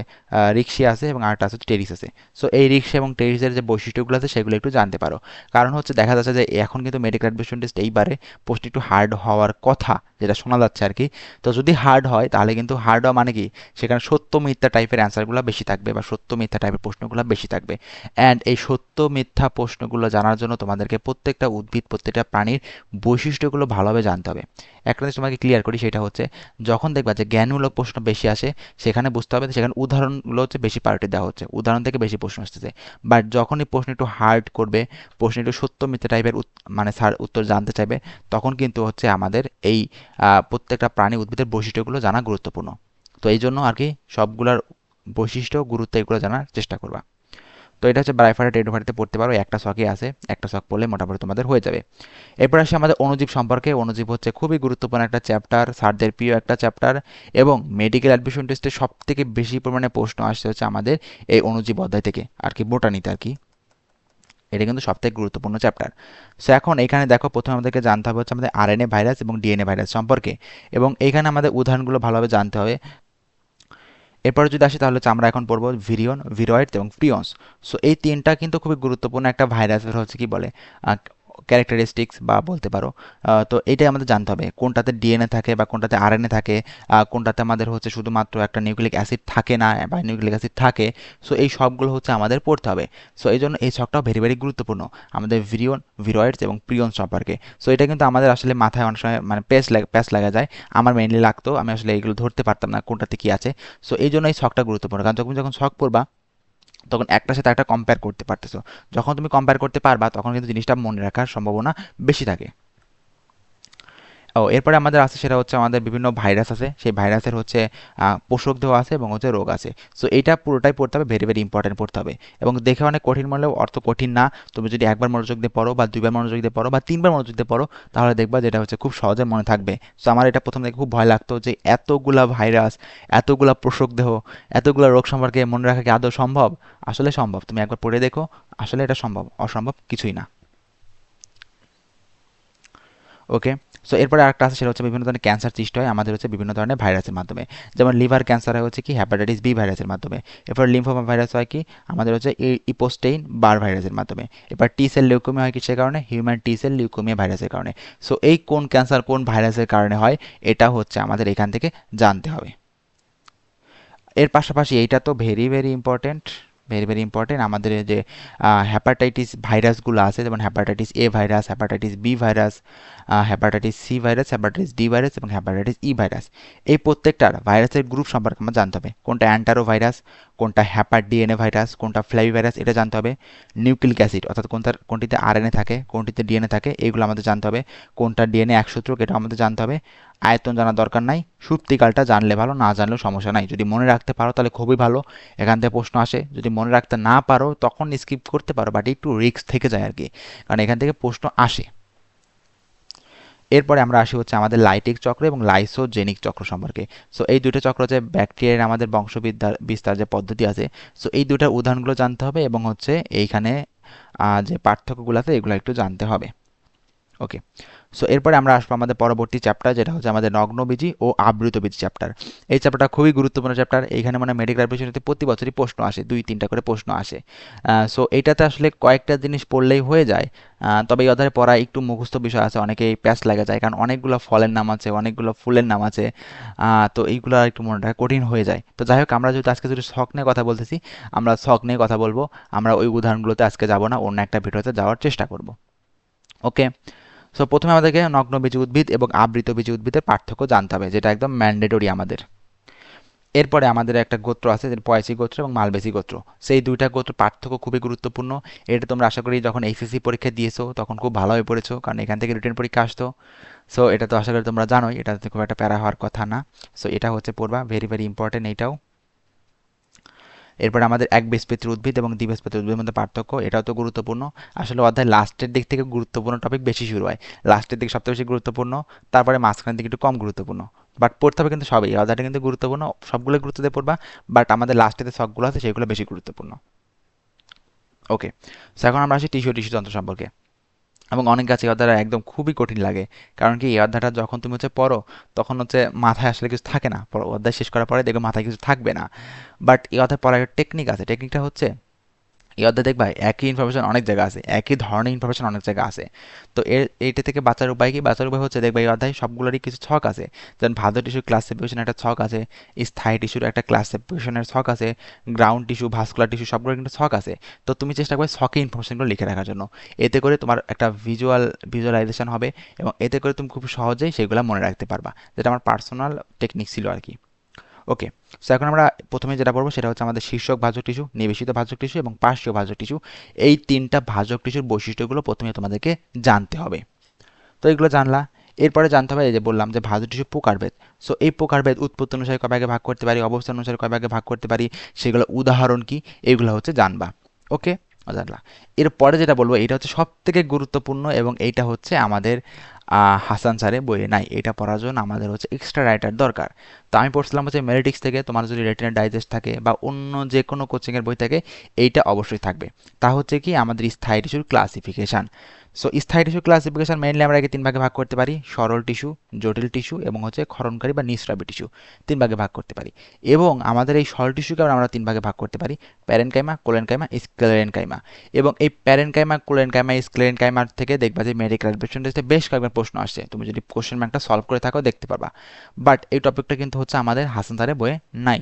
রিক্সি আছে, এবং আরেকটা আছে টেরিস আছে। সো এই রিক্সা এবং টেরিসের যে বৈশিষ্ট্যগুলো আছে সেগুলো একটু জানতে পারো। কারণ হচ্ছে দেখা যাচ্ছে যে এখন কিন্তু মেডিকেল অ্যাডমিশন টেস্ট এইবারে প্রশ্ন একটু হার্ড হওয়ার কথা, যেটা শোনা যাচ্ছে আর কি। তো যদি হার্ড হয় তাহলে কিন্তু হার্ড হওয়া মানে কি, সেখানে সত্য মিথ্যা টাইপের অ্যান্সারগুলো বেশি থাকবে, বা সত্য মিথ্যা টাইপের প্রশ্নগুলো বেশি থাকবে। অ্যান্ড এই সত্য মিথ্যা প্রশ্নগুলো জানার জন্য তোমাদেরকে প্রত্যেকটা উদ্ভিদ, প্রত্যেকটা প্রাণীর বৈশিষ্ট্যগুলো ভালোভাবে জানতে হবে। একটা জিনিস তোমাকে ক্লিয়ার করি, সেটা হচ্ছে যখন দেখবা যে জ্ঞানমূলক প্রশ্ন বেশি আসে, সেখানে বুঝতে হবে সেখানে উদাহরণগুলো হচ্ছে বেশি প্রায়োরিটি দেওয়া হচ্ছে, উদাহরণ থেকে বেশি প্রশ্ন আসতেছে। বাট যখনই প্রশ্ন একটু হার্ড করবে, প্রশ্ন একটু সত্য মিথ্যা টাইপের মানে স্যার উত্তর জানতে চাইবে, তখন কিন্তু হচ্ছে আমাদের এই প্রত্যেকটা প্রাণী উদ্ভিদের বৈশিষ্ট্যগুলো জানা গুরুত্বপূর্ণ। তো এই জন্য আর কি সবগুলার বৈশিষ্ট্য গুরুত্ব এগুলো জানার চেষ্টা করবা। তো এটা হচ্ছে ব্রাইফারা টেডোফারিতে পড়তে পারো, একটা ছকই আছে, একটা ছক পড়লে মোটামুটি তোমাদের হয়ে যাবে। এরপর আসে আমাদের অণুজীব সম্পর্কে। অণুজীব হচ্ছে খুবই গুরুত্বপূর্ণ একটা চ্যাপ্টার, স্যারদের প্রিয় একটা চ্যাপ্টার, এবং মেডিকেল অ্যাডমিশন টেস্টে সব থেকে বেশি পরিমাণে প্রশ্ন আসছে হচ্ছে আমাদের এই অণুজীব অধ্যায় থেকে আর কি, বোটানিতে আর কি। এটা কিন্তু সবথেকে গুরুত্বপূর্ণ চ্যাপ্টার। সো এখন এখানে দেখো, প্রথমে আমাদেরকে জানতে হবে হচ্ছে আমাদের আরএনএ ভাইরাস এবং ডিএনএ ভাইরাস সম্পর্কে, এবং এইখানে আমাদের উদাহরণগুলো ভালোভাবে জানতে হবে। এরপরে যদি আসি তাহলে হচ্ছে আমরা এখন পড়বো ভিরিয়ন, ভিরয়েড এবং প্রিয়ন্স। সো এই তিনটা কিন্তু খুবই গুরুত্বপূর্ণ একটা ভাইরাসের হচ্ছে কি বলে ক্যারেক্টারিস্টিক্স বা বলতে পারো। তো এইটাই আমাদের জানতে হবে কোনটাতে ডিএনএ থাকে বা কোনটাতে আরএনএ থাকে, কোনটাতে আমাদের হচ্ছে শুধুমাত্র একটা নিউক্লিক অ্যাসিড থাকে না বা নিউক্লিক অ্যাসিড থাকে। সো এই সবগুলো হচ্ছে আমাদের পড়তে হবে। সো এই জন্য এই ছকটাও ভেরি ভেরি গুরুত্বপূর্ণ আমাদের ভিরিয়ন, ভিরয়েডস এবং প্রিয়ন্স সম্পর্কে। সো এটা কিন্তু আমাদের আসলে মাথায় অনেক সময় মানে প্যাচ লাগা যায়। আমার মেইনলি লাগতো, আমি আসলে এগুলো ধরতে পারতাম না কোনটাতে কি আছে। সো এই জন্য এই ছকটা গুরুত্বপূর্ণ, কারণ যখন যখন ছক পড়বা তখন একটার সাথে একটা কম্পেয়ার করতে পারতেছো। যখন তুমি কম্পেয়ার করতে পারবা তখন কিন্তু জিনিসটা মনে রাখার সম্ভাবনা বেশি থাকে। ও এরপরে আমাদের আছে সেটা হচ্ছে আমাদের বিভিন্ন ভাইরাস আছে, সেই ভাইরাসের হচ্ছে পোষক দেহ আছে এবং হচ্ছে রোগ আছে। সো এইটা পুরোটাই পড়তে হবে, ভেরি ভেরি ইম্পর্টেন্ট পড়তে হবে। এবং দেখে অনেক কঠিন মনে হলেও অর্থ কঠিন না। তুমি যদি একবার মনোযোগ দিয়ে পড়ো বা দুইবার মনোযোগ দিয়ে পড়ো বা তিনবার মনোযোগ দিয়ে পড়ো, তাহলে দেখবা যেটা হচ্ছে খুব সহজে মনে থাকবে। সো আমার এটা প্রথম থেকে খুব ভয় লাগতো যে এতগুলা ভাইরাস, এতগুলা পোষক দেহ, এতগুলা রোগ সম্পর্কে মনে রাখা কি আদৌ সম্ভব? আসলে সম্ভব, তুমি একবার পড়ে দেখো, আসলে এটা সম্ভব, অসম্ভব কিছুই না। ওকে, সো এরপরে আরেকটা আছে, সেটা হচ্ছে বিভিন্ন ধরনের ক্যান্সার সৃষ্টি হয় আমাদের হচ্ছে বিভিন্ন ধরনের ভাইরাসের মাধ্যমে। যেমন লিভার ক্যান্সার হয় হচ্ছে কি হ্যাপাটাইটিস বি ভাইরাসের মাধ্যমে। এরপর লিম্ফোমা ভাইরাস হয় কি আমাদের হচ্ছে ইপোস্টেইন বার ভাইরাসের মাধ্যমে। এবার টি সেল লিউকেমিয়া হয় কিসের কারণে? হিউম্যান টি সেল লিউকেমিয়া ভাইরাসের কারণে। সো এই কোন ক্যান্সার কোন ভাইরাসের কারণে হয় এটা হচ্ছে আমাদের এখান থেকে জানতে হবে। এর পাশাপাশি এইটা তো very very important, very very important, আমাদের যে হ্যাপাটাইটিস ভাইরাসগুলো আছে, যেমন hepatitis A virus, hepatitis B virus, hepatitis C virus, hepatitis D virus এবং হ্যাপাটাইটিস ই ভাইরাস। এই প্রত্যেকটার ভাইরাসের গ্রুপ সম্পর্কে আমরা জানতে হবে, কোনটা অ্যান্টারো ভাইরাস, কোনটা হ্যাপার ডিএনএ ভাইরাস, কোনটা ফ্ল্যাভি ভাইরাস, এটা জানতে হবে। নিউক্লিক অ্যাসিড অর্থাৎ কোনটিতে আরএনএ থাকে, কোনটিতে ডিএনএ থাকে, এগুলো আমাদের জানতে হবে। কোনটা ডিএনএ একসূত্রক, এটা আমাদের জানতে হবে। আয়তন জানার দরকার নাই, সূত্রিকালটা জানলে ভালো, না জানলেও সমস্যা নাই। যদি মনে রাখতে পারো তাহলে খুবই ভালো, এখান থেকে প্রশ্ন আসে। যদি মনে রাখতে না পারো তখন স্কিপ করতে পারো, বাট একটু রিস্ক থেকে যায় আর কি, কারণ এখান থেকে প্রশ্ন আসে। এরপরে আমরা আসি হচ্ছে আমাদের লাইটিক চক্র এবং লাইসোজেনিক চক্র সম্পর্কে। সো এই দুটো চক্র যে ব্যাকটেরিয়ার আমাদের বংশবিদ্যার বিস্তার যে পদ্ধতি আছে, সো এই দুটার উদাহরণগুলো জানতে হবে এবং হচ্ছে এইখানে যে পার্থক্যগুলো আছে এগুলো একটু জানতে হবে। ওকে, সো এরপরে আমরা আসবো আমাদের পরবর্তী চ্যাপ্টার, যেটা হচ্ছে আমাদের নগ্নবীজি ও আবৃতবীজি চ্যাপ্টার। এই চ্যাপ্টারটা খুবই গুরুত্বপূর্ণ চ্যাপ্টার। এইখানে মানে মেডিকেল বিষয়তে প্রতি বছরই প্রশ্ন আসে, 2-3টা করে প্রশ্ন আসে। সো এইটাতে আসলে কয়েকটা জিনিস পড়লেই হয়ে যায়, তবে এই অধ্যায়ে পড়া একটু মুখস্থ বিষয় আছে, অনেকেই প্যাচ লাগে যায়, কারণ অনেকগুলো ফলের নাম আছে, অনেকগুলো ফুলের নাম আছে। তো এইগুলো একটু মনে রাখা কঠিন হয়ে যায়। তো যাই হোক, আমরা যেহেতু আজকে যদি শখ নিয়ে কথা বলতেছি, আমরা শখ নিয়ে কথা বলবো। আমরা ওই উদাহরণগুলোতে আজকে যাব না, অন্য একটা ভিডিওতে যাওয়ার চেষ্টা করব। ওকে, সো প্রথমে আমাদেরকে নগ্নবীজি উদ্ভিদ এবং আবৃতবীজি উদ্ভিদের পার্থক্য জানতে হবে, যেটা একদম ম্যান্ডেটরি আমাদের। এরপরে আমাদের একটা গোত্র আছে, যেটা পয়সি গোত্র এবং মালবেসি গোত্র। সেই দুইটা গোত্র পার্থক্য খুবই গুরুত্বপূর্ণ। এটা তোমরা আশা করি যখন এইচএসসি পরীক্ষা দিয়েছো তখন খুব ভালো হয়ে পড়েছো, কারণ এখান থেকে রিটেন পরীক্ষা আসতো। সো এটা তো আশা করি তোমরা জানোই, এটাতে খুব একটা প্যারা হওয়ার কথা না। সো এটা হচ্ছে পড়বা, ভেরি ভেরি ইম্পর্টেন্ট এইটাও। এরপর আমাদের একবীজপত্রী উদ্ভিদ এবং দ্বিবীজপত্রী উদ্ভিদের মধ্যে পার্থক্য, এটাও তো গুরুত্বপূর্ণ। আসলে অধ্যায় লাস্টের দিক থেকে গুরুত্বপূর্ণ টপিক বেশি শুরু হয়, লাস্টের দিকে সবচেয়ে বেশি গুরুত্বপূর্ণ, তারপরে মাঝখানের দিকে একটু কম গুরুত্বপূর্ণ। বাট পড়তে হবে কিন্তু সবই, এই অধ্যায়টা কিন্তু গুরুত্বপূর্ণ, সবগুলো গুরুত্ব দিয়ে পড়বা। বাট আমাদের লাস্টের যে শখগুলো আছে সেগুলো বেশি গুরুত্বপূর্ণ। ওকে, সো এখন আমরা আসি টিস্যু তন্ত্র সম্পর্কে। এবং অনেক কাছে এই অধ্যায়টা একদম খুবই কঠিন লাগে, কারণ কি এই অধ্যায়টা যখন তুমি হচ্ছে পড়ো তখন হচ্ছে মাথায় আসলে কিছু থাকে না, অধ্যায় শেষ করার পরে দেখবে মাথায় কিছু থাকবে না। বাট এই অধ্যায় পড়ার একটা টেকনিক আছে, টেকনিকটা হচ্ছে এই অধ্যায়ে দেখবা একই ইনফরমেশন অনেক জায়গা আছে, একই ধরনের ইনফরমেশন অনেক জায়গা আছে। তো এইটা থেকে বাঁচার উপায় কি? বাঁচার উপায় হচ্ছে দেখবা এই অধ্যায়ে সবগুলোরই কিছু ছক আছে। যেমন ভালো টিস্যুর ক্লাসিফিকেশন একটা ছক আছে, স্থায়ী টিস্যুর একটা ক্লাসিফিকেশনের ছক আছে, গ্রাউন্ড টিস্যু, ভাস্কুলার টিস্যু সবগুলোর কিন্তু ছক আছে। তো তুমি চেষ্টা করবে ছকে ইনফরমেশনগুলো লিখে রাখার জন্য। এতে করে তোমার একটা ভিজুয়ালাইজেশন হবে এবং এতে করে তুমি খুব সহজেই সেগুলো মনে রাখতে পারবা, যেটা আমার পার্সোনাল টেকনিক ছিল আর কি। ওকে, সো এখন আমরা প্রথমে যেটা পড়বো সেটা হচ্ছে আমাদের শীর্ষক ভাজক টিস্যু, নিবেশিত ভাজক টিস্যু এবং পার্শ্বীয় ভাজক টিস্যু। এই তিনটা ভাজক টিস্যুর বৈশিষ্ট্যগুলো প্রথমে তোমাদেরকে জানতে হবে। তো এগুলো জানলা। এরপরে জানতে হবে, এই যে বললাম যে ভাজক টিস্যু প্রকারভেদ। সো এই প্রকারভেদ উৎপত্তি অনুসারে কয় ভাগে ভাগ করতে পারি, অবস্থান অনুসারে কয় ভাগে ভাগ করতে পারি, সেগুলো উদাহরণ কি, এগুলো হচ্ছে জানবা। ওকে, জানলা। এরপরে যেটা বলবো এটা হচ্ছে সব থেকে গুরুত্বপূর্ণ এবং এইটা হচ্ছে আমাদের হাসান স্যারের বইয়ে নাই, এটা পড়ার জন্য আমাদের হচ্ছে এক্সট্রা রাইটার দরকার। তো আমি পড়ছিলাম হচ্ছে মেরিটিক্স থেকে, তোমার যদি রেটিনা ডাইজেস্ট থাকে বা অন্য যে কোনো কোচিংয়ের বই থাকে এইটা অবশ্যই থাকবে। তা হচ্ছে কি আমাদের স্থায়ী টিস্যুর ক্লাসিফিকেশান। সো স্থায়ী টিস্যু ক্লাসিফিকেশন মেইনলি আমরা একে 3 ভাগে ভাগ করতে পারি, সরল টিস্যু, জটিল টিস্যু এবং হচ্ছে ক্ষরণকারী বা নিঃস্রাবী টিস্যু। 3 ভাগে ভাগ করতে পারি। এবং আমাদের এই সরল টিস্যুকে আমরা 3 ভাগে ভাগ করতে পারি, প্যারেনকাইমা, কোলেনকাইমা, স্ক্লেরেনকাইমা। এবং এই প্যারেনকাইমা, কোলেনকাইমা, স্ক্লেরেনকাইমার থেকে দেখবা যে মেডিকেল অ্যাডমিশন টেস্টে বেশ কয়েকবার প্রশ্ন আসছে, তুমি যদি কোশ্চেন ব্যাংকটা সলভ করে থাকো দেখতে পারবা। বাট এই টপিকটা কিন্তু হচ্ছে আমাদের হাসান স্যারের বইয়ে নাই।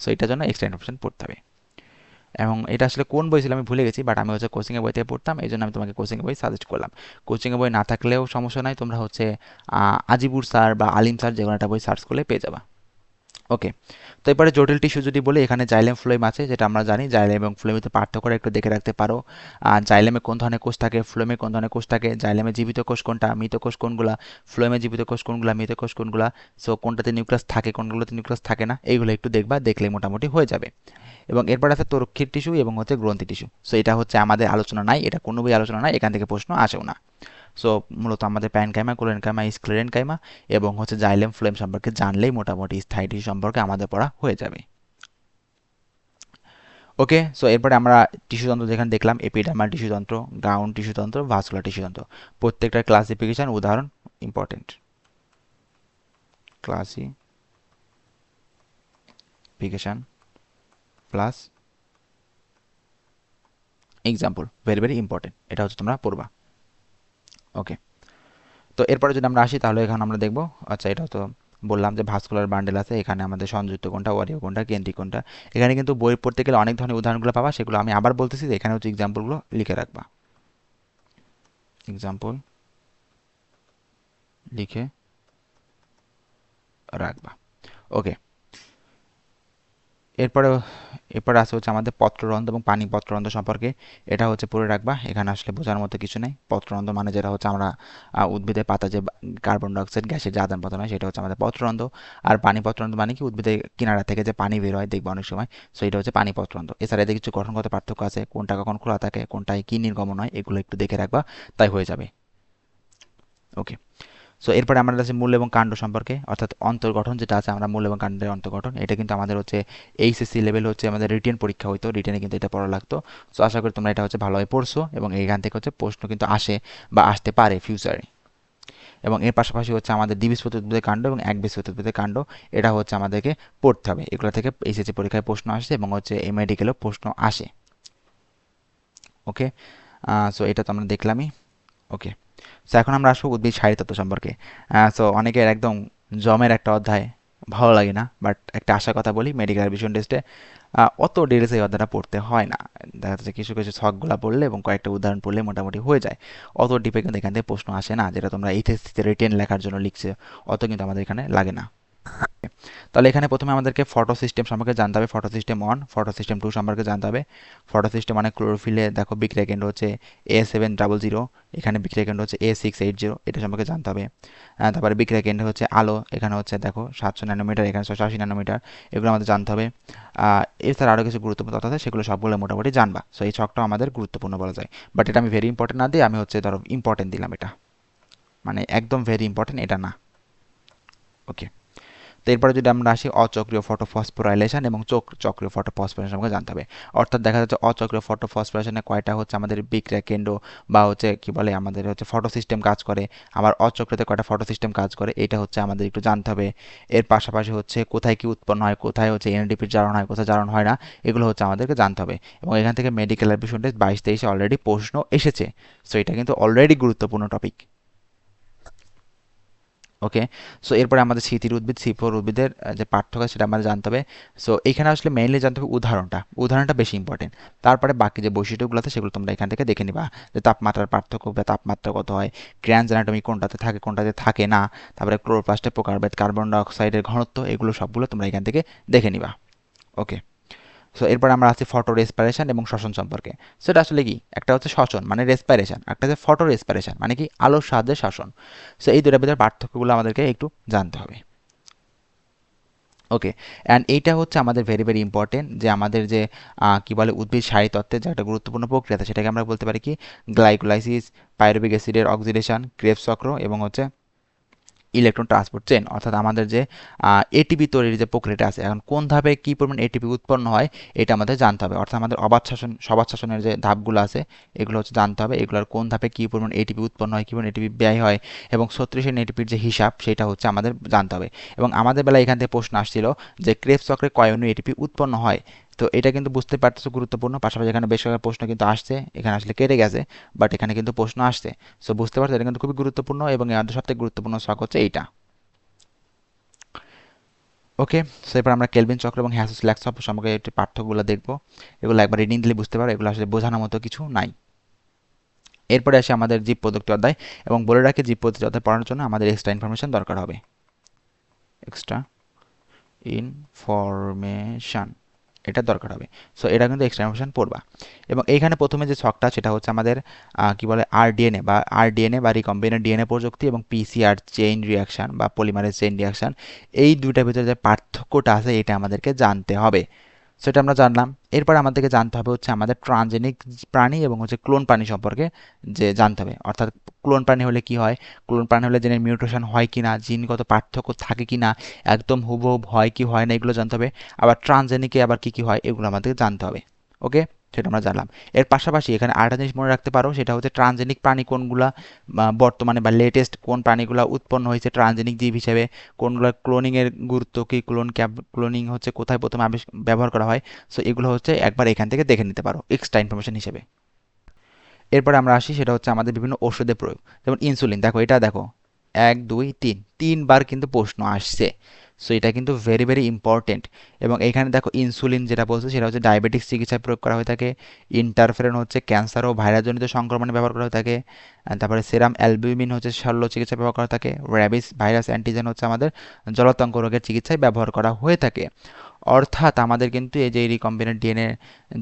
সো এটার জন্য এক্সট্রা ইনফরমেশন পড়তে হবে। এবং এটা আসলে কোন বই ছিল আমি ভুলে গেছি, বাট আমি হচ্ছে কোচিংয়ের বই থেকে পড়তাম, এই জন্য আমি তোমাকে কোচিংয়ের বই সাজেস্ট করলাম। কোচিংয়ের বই না থাকলেও সমস্যা নাই, তোমরা হচ্ছে আজিবুর স্যার বা আলিম স্যার যে কোনো একটা বই সার্চ করলে পেয়ে যাবা। ওকে, তো এরপরে জটিল টিস্যু যদি বলি, এখানে জাইলেম ফ্লোয়েম আছে, যেটা আমরা জানি জাইলেম এবং ফ্লোয়েমের পার্থক্যটা একটু দেখে রাখতে পারো। জাইলেমে কোন ধরনের কোষ থাকে, ফ্লোয়েমে কোন ধরনের কোষ থাকে, জাইলেমে জীবিত কোষ কোনটা, মৃত কোষ কোনগুলা, ফ্লোয়েমে জীবিত কোষ কোনগুলা, মৃত কোষ কোনগুলা, সো কোনটাতে নিউক্লিয়াস থাকে কোনগুলোতে নিউক্লিয়াস থাকে না, এইগুলো একটু দেখবা, দেখলেই মোটামুটি হয়ে যাবে। এবং এরপর আছে তরক্ষীর টিস্যু এবং হচ্ছে গ্রন্থি টিস্যু। সো এটা হচ্ছে আমাদের আলোচনা নাই, এটা কোনো বই আলোচনা নাই, এখান থেকে প্রশ্ন আসেও না। সো মূলত আমাদের প্যারেনকাইমা, কোলেনকাইমা, স্ক্লেরেনকাইমা এবং হচ্ছে জাইলেম ফ্লোয়েম সম্পর্কে জানলেই মোটামুটি স্থায়ী টিস্যু সম্পর্কে আমাদের পড়া হয়ে যাবে। ওকে, সো এরপরে আমরা টিস্যুতন্ত্র যেখানে দেখলাম, এপিডার্মাল টিস্যুতন্ত্র, গ্রাউন্ড টিস্যুতন্ত্র, ভাস্কুলার টিস্যুতন্ত্র, প্রত্যেকটার ক্লাসিফিকেশন উদাহরণ important classification plus example, very very important, এটা হচ্ছে তোমরা পড়বা। ওকে, তো এরপরে যদি আমরা আসি তাহলে এখন আমরা দেখব, আচ্ছা এটা তো বললাম যে ভাস্কুলার বান্ডেল আছে, এখানে আমাদের সংযুক্ত কোনটা, ওয়ারিও কোনটা, কেন্দ্রিক কোনটা। এখানে কিন্তু বই পড়তে গেলে অনেক ধরনের উদাহরণগুলো পাবা, সেগুলো আমি আবার বলতেছি, এখানে হচ্ছে এক্সাম্পলগুলো লিখে রাখবা, এক্সাম্পল লিখে রাখবা। ওকে, এরপরে আছে হচ্ছে আমাদের পত্ররন্ধ্র এবং পানি পত্ররন্ধ্র সম্পর্কে, এটা হচ্ছে পড়ে রাখবা, এখানে আসলে বোঝার মতো কিছু নেই। পত্ররন্ধ্র মানে যেটা হচ্ছে আমরা উদ্ভিদের পাতা যে কার্বন ডাইঅক্সাইড গ্যাসের যে আদান প্রদান হয় সেটা হচ্ছে আমাদের পত্ররন্ধ্র। আর পানি পত্ররন্ধ্র মানে কি, উদ্ভিদের কিনারা থেকে যে পানি বের হয় দেখবো অনেক সময়, সো এটা হচ্ছে পানি পত্ররন্ধ্র। এছাড়া এদের কিছু গঠনগত পার্থক্য আছে, কোনটা কখন খোলা থাকে, কোনটায় কি নির্গমন হয়, এগুলো একটু দেখে রাখবা, তাই হয়ে যাবে। ওকে, সো এরপরে আমাদের আছে মূল এবং কাণ্ড সম্পর্কে, অর্থাৎ অন্তর্গঠন যেটা আছে, আমরা মূল এবং কাণ্ডের অন্তর্গঠন, এটা কিন্তু আমাদের হচ্ছে এইচএসসি লেভেল হচ্ছে আমাদের রিটেন পরীক্ষা হইতো, রিটেনে কিন্তু এটা পড়া লাগতো। সো আশা করি তোমরা এটা হচ্ছে ভালোভাবে পড়ছো এবং এইখান থেকে হচ্ছে প্রশ্ন কিন্তু আসে বা আসতে পারে ফিউচারে। এবং এর পাশাপাশি হচ্ছে আমাদের দ্বিবীজপত্রী উদ্ভিদের কাণ্ড এবং একবীজপত্রী উদ্ভিদের কাণ্ড, এটা হচ্ছে আমাদেরকে পড়তে হবে। এগুলো থেকে এইচএসসি পরীক্ষায় প্রশ্ন আসে এবং হচ্ছে এই মেডিকেলেও প্রশ্ন আসে। ওকে, সো এটা তো আমরা দেখলামই। ওকে, সো এখন আমরা আসবো উদ্ভিদ সারিতত্ত্ব সম্পর্কে। সো অনেকের একদম জমের একটা অধ্যায়, ভালো লাগে না, বাট একটা আশার কথা বলি, মেডিকেল ভিশন টেস্টে অত ডিটেলসে এই অধ্যায়টা পড়তে হয় না। দেখা যাচ্ছে কিছু কিছু ছকগুলা পড়লে এবং কয়েকটা উদাহরণ পড়লে মোটামুটি হয়ে যায়। অত ডিপে কিন্তু এখান থেকে প্রশ্ন আসে না, যেটা তোমরা এইচএসসিতে রিটেন লেখার জন্য লিখছে, অত কিন্তু আমাদের এখানে লাগে না। তাহলে এখানে প্রথমে আমাদেরকে ফটো সিস্টেম সম্পর্কে জানতে হবে, ফটো সিস্টেম 1, ফটো সিস্টেম 2 সম্পর্কে জানতে হবে। ফটো সিস্টেম মানে ক্লোরোফিলে দেখো বিক্রিয়া কেন্দ্র হচ্ছে A700, এখানে বিক্রিয়া কেন্দ্র হচ্ছে A680, এটা সম্পর্কে জানতে হবে। তারপরে বিক্রিয়া কেন্দ্র হচ্ছে আলো, এখানে হচ্ছে দেখো 700 ন্যানোমিটার, এখানে 680 ন্যানোমিটার, এগুলো আমাদের জানতে হবে। এছাড়া আরও কিছু গুরুত্বপূর্ণ তথ্য আছে, সেগুলো সবগুলো মোটামুটি জানবা। সো এই ছকটাও আমাদের গুরুত্বপূর্ণ বলা যায়, বাট এটা আমি ভেরি ইম্পর্টেন্ট না দিয়ে আমি হচ্ছে ধরো ইম্পর্টেন্ট দিলাম, এটা মানে একদম ভেরি ইম্পর্টেন্ট এটা না। ওকে, তো এরপরে যদি আমরা আসি অচক্রীয় ফটোফসফোরাইলেশন এবং চক্রীয় ফটোফসফোরাইলেশন সম্পর্কে জানতে হবে। অর্থাৎ দেখা যাচ্ছে অচক্রীয় ফটোফসফোরাইলেশনে কয়টা হচ্ছে আমাদের বিক্রিয়া কেন্দ্র বা হচ্ছে কি বলে আমাদের হচ্ছে ফটো সিস্টেম কাজ করে, আবার অচক্রতে কয়টা ফটো সিস্টেম কাজ করে, এটা হচ্ছে আমাদের একটু জানতে হবে। এর পাশাপাশি হচ্ছে কোথায় কি উৎপন্ন হয়, কোথায় হচ্ছে এনএডিপির জারণ হয়, কোথায় জারণ হয় না, এগুলো হচ্ছে আমাদেরকে জানতে হবে। এবং এখান থেকে মেডিকেল অ্যাডমিশন টেস্ট 22-23 অলরেডি প্রশ্ন এসেছে, সো এটা কিন্তু অলরেডি গুরুত্বপূর্ণ টপিক। ওকে, সো এরপরে আমাদের C3 উদ্ভিদ, C4 উদ্ভিদের যে পার্থক্য সেটা আমাদের জানতে হবে। সো এখানে আসলে মেইনলি জানতে হবে উদাহরণটা বেশি ইম্পর্টেন্ট। তারপরে বাকি যে বৈশিষ্ট্যগুলো আছে সেগুলো তোমরা এখান থেকে দেখে নিবা, যে তাপমাত্রার পার্থক্য বা তাপমাত্রা কত হয়, গ্র্যান্স অ্যানাটমি কোনটাতে থাকে কোনটাতে থাকে না, তারপরে ক্লোরোপ্লাস্টের প্রকারভেদ, কার্বন ডাইঅক্সাইডের ঘনত্ব, এগুলো সবগুলো তোমরা এখান থেকে দেখে নিবা। ওকে, সো এরপর আমরা আছি ফটো রেসপিরেশন এবং শ্বসন সম্পর্কে। সেটা আসলে কি, একটা হচ্ছে শ্বসন মানে রেসপিরেশন, একটা হচ্ছে ফটো রেসপিরেশন মানে কি আলোর সাহায্যে শ্বসন। সো এই দুটার ভিতরে পার্থক্যগুলো আমাদেরকে একটু জানতে হবে। ওকে, অ্যান্ড এইটা হচ্ছে আমাদের ভেরি ভেরি ইম্পর্টেন্ট, যে আমাদের যে কি বলে উদ্ভিদ সারিতত্ত্বের যে একটা গুরুত্বপূর্ণ প্রক্রিয়া আছে, সেটাকে আমরা বলতে পারি কি গ্লাইকোলাইসিস, পাইরুভিক অ্যাসিডের অক্সিডেশন, ক্রেবস চক্র এবং হচ্ছে ইলেকট্রন ট্রান্সপোর্ট চেন। অর্থাৎ আমাদের যে এটিপি তৈরির যে প্রক্রিয়াটা আছে, এখন কোন ধাপে কী পরিমাণ এটিপি উৎপন্ন হয় এটা আমাদের জানতে হবে। অর্থাৎ আমাদের সবাত শাসনের যে ধাপগুলো আছে এগুলো হচ্ছে জানতে হবে, এগুলোর কোন ধাপে কী পরিমাণ এটিপি উৎপন্ন হয়, কী পরিমাণ এটিপি ব্যয় হয় এবং 36 এটিপির যে হিসাব সেটা হচ্ছে আমাদের জানতে হবে। এবং আমাদের বেলায় এখান থেকে প্রশ্ন আসছিল যে ক্রেবস চক্রে কয় অণু এটিপি উৎপন্ন হয়, তো এটা কিন্তু বুঝতে পারতেছো গুরুত্বপূর্ণ। পাশাপাশি এখানে বেশ কয়েকটা প্রশ্ন কিন্তু আসছে, এখানে আসলে কেটে গেছে, বাট এখানে কিন্তু প্রশ্ন আসছে। সো বুঝতে পারছো এটা কিন্তু খুবই গুরুত্বপূর্ণ এবং এর মধ্যে সবথেকে গুরুত্বপূর্ণ ছক হচ্ছে এইটা। ওকে, সো এরপর আমরা কেলভিন চক্র এবং হ্যাসোস-ল্যাক্স সম্পর্কে একটু পার্থক্যগুলো দেখব। এগুলো একবার রিডিং দিলে বুঝতে পারো, এগুলো আসলে বোঝানোর মতো কিছু নাই। এরপরে আসে আমাদের জীব প্রযুক্তি অধ্যায়, এবং বলে রাখি জীব প্রযুক্তি অধ্যায় পড়ানোর জন্য আমাদের এক্সট্রা ইনফরমেশন দরকার হবে, এক্সট্রা ইনফরমেশন এটা দরকার হবে। সো এটা কিন্তু এক্সট্রা ইনফরমেশন পড়বা। এবং এইখানে প্রথমে যে ছকটা সেটা হচ্ছে আমাদের কি বলে আরডিএনএ বা রিকম্বিনেন্ট ডিএনএ প্রযুক্তি এবং পিসিআর চেইন রিয়াকশন বা পলিমারেজ চেইন রিয়াকশন, এই দুইটার ভিতরে যে পার্থক্যটা আছে এটা আমাদেরকে জানতে হবে। সেটা আমরা জানলাম। এরপর আমাদেরকে জানতে হবে হচ্ছে আমাদের ট্রানজেনিক প্রাণী এবং হচ্ছে ক্লোন প্রাণী সম্পর্কে যে জানতে হবে। অর্থাৎ ক্লোন প্রাণী হলে কি হয়, ক্লোন প্রাণী হলে জেনের মিউটেশন হয় কি না, জিনগত পার্থক্য থাকে কি না, একদম হুবহু হয় কি হয় না, এগুলো জানতে হবে। আবার ট্রানজেনিকে আবার কি কি হয় এগুলো আমাদেরকে জানতে হবে। ওকে, সেটা আমরা জানলাম। এর পাশাপাশি এখানে আরেকটা জিনিস মনে রাখতে পারো, সেটা হচ্ছে ট্রানজেনিক প্রাণী কোনগুলা, বর্তমানে বা লেটেস্ট কোন প্রাণীগুলা উৎপন্ন হয়েছে ট্রানজেনিক জীব হিসেবে, কোনগুলোর ক্লোনিং এর গুরুত্ব কি, ক্লোনিং হচ্ছে কোথায় প্রথমে ব্যবহার করা হয়। সো এগুলো হচ্ছে একবার এখান থেকে দেখে নিতে পারো এক্সট্রা ইনফরমেশন হিসেবে। এরপরে আমরা আসি, সেটা হচ্ছে আমাদের বিভিন্ন ওষুধের প্রয়োগ। যেমন ইনসুলিন, দেখো এটা দেখো, 1 2 3 তিনবার কিন্তু প্রশ্ন আসছে। সো এটা কিন্তু ভেরি ভেরি ইম্পর্টেন্ট। এবং এখানে দেখো ইনসুলিন যেটা বলছে সেটা হচ্ছে ডায়াবেটিক্স চিকিৎসায় প্রয়োগ করা হয়ে থাকে। ইন্টারফেরন হচ্ছে ক্যান্সার ও ভাইরাসজনিত সংক্রমণে ব্যবহার করা হয়ে থাকে। তারপরে সেরাম অ্যালবুমিন হচ্ছে শল্য চিকিৎসায় ব্যবহার করা থাকে। র্যাবিস ভাইরাস অ্যান্টিজেন হচ্ছে আমাদের জলাতঙ্ক রোগের চিকিৎসায় ব্যবহার করা হয়ে থাকে। অর্থাৎ আমাদের কিন্তু এই যে রিকম্বিনেন্ট ডিএনএ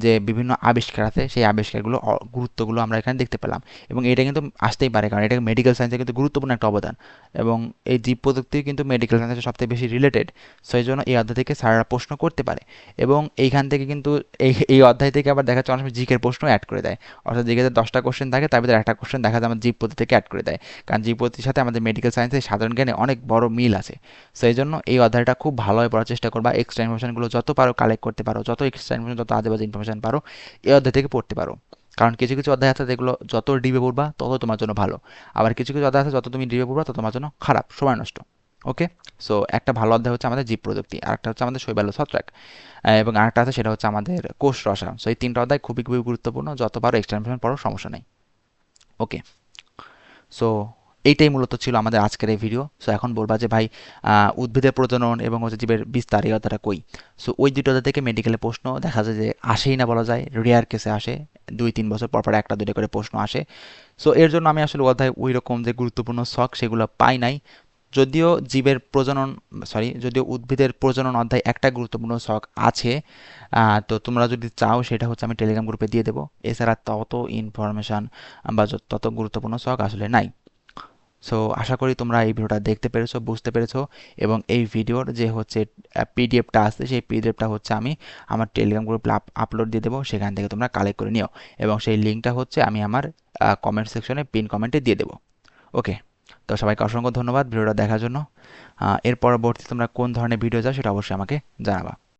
যে বিভিন্ন আবিষ্কার আছে, সেই আবিষ্কারগুলো গুরুত্বগুলো আমরা এখানে দেখতে পেলাম। এবং এটা কিন্তু আসতেই পারে, কারণ এটা মেডিকেল সায়েন্সে কিন্তু গুরুত্বপূর্ণ একটা অবদান। এবং এই জীব প্রযুক্তি কিন্তু মেডিকেল সায়েন্সের সবথেকে বেশি রিলেটেড। সেই জন্য এই অধ্যায় থেকে স্যাররা প্রশ্ন করতে পারে। এবং এইখান থেকে কিন্তু এই অধ্যায় থেকে আবার দেখা যাচ্ছে অনেক সময় জিকের প্রশ্ন অ্যাড করে দেয়। অর্থাৎ জিকে 10টা কোশ্চেন থাকে, তার ভিতরে একটা কোশ্চেন দেখা যায় আমার জীব পদ্ধতি থেকে অ্যাড করে দেয়। কারণ জীব পদ্ধতির সাথে আমাদের মেডিকেল সায়েন্সের সাধারণ জ্ঞানে অনেক বড় মিল আছে। সেই জন্য এই অধ্যায়টা খুব ভালোভাবে পড়ার চেষ্টা করবা। এক্সট্রা ইনফরমেশনগুলো যত পারো কালেক্ট করতে পারো, যত এক্সট্রা ইনফরমেশন, যত আজেবাজে ইনফরমেশন পারো এই অধ্যায় থেকে পড়তে পারো। কারণ কিছু কিছু অধ্যায় আছে যেগুলো যত ডিপে পড়বা তত তোমার জন্য ভালো। আবার কিছু কিছু অধ্যায় আছে যত তুমি ডিপে পড়বা তত তোমার জন্য খারাপ, সময় নষ্ট। ওকে। সো একটা ভালো অধ্যায় হচ্ছে আমাদের জীব প্রযুক্তি, আরেকটা হচ্ছে আমাদের শৈবাল ও ছত্রাক, এবং আরেকটা আছে সেটা হচ্ছে আমাদের কোষ রসায়ন। সো এই তিনটা অধ্যায় খুবই খুবই গুরুত্বপূর্ণ, যত পারো এক্সট্রা ইনফরমেশন পড়ো, সমস্যা নেই। ওকে। সো এইটাই মূলত ছিল আমাদের আজকের এই ভিডিও। সো এখন বলবা যে ভাই উদ্ভিদের প্রজনন এবং হচ্ছে জীবের বিস্তার এই অধ্যায়টা কই। সো ওই দুটো অধ্যায় থেকে মেডিকেলে প্রশ্ন দেখা যায় যে আসেই না বলা যায়, রেয়ার কেসে আসে, 2 3 বছর পর পর একটা দুটো করে প্রশ্ন আসে। সো এর জন্য আমি আসলে অধ্যায় ওই রকম যে গুরুত্বপূর্ণ শখ সেগুলো পাই নাই। যদিও জীবের প্রজনন, যদিও উদ্ভিদের প্রজনন অধ্যায় একটা গুরুত্বপূর্ণ শখ আছে, তো তোমরা যদি চাও সেটা হচ্ছে আমি টেলিগ্রাম গ্রুপে দিয়ে দেবো। এছাড়া তত ইনফরমেশান বা তত গুরুত্বপূর্ণ শখ আসলে নাই। সো আশা করি তোমরা এই ভিডিওটা দেখতে পেরেছো, বুঝতে পেরেছো। এবং এই ভিডিওর যে হচ্ছে পিডিএফটা আছে, সেই পিডিএফটা হচ্ছে আমি আমার টেলিগ্রাম গ্রুপে আপলোড দিয়ে দেবো, সেখান থেকে তোমরা কালেক্ট করে নিও। এবং সেই লিঙ্কটা হচ্ছে আমি আমার কমেন্ট সেকশনে পিন কমেন্টে দিয়ে দেবো। ওকে। তো সবাইকে অসংখ্য ধন্যবাদ ভিডিওটা দেখার জন্য। এর পরবর্তী তোমরা কোন ধরনের ভিডিও চাও সেটা অবশ্যই আমাকে জানাবা।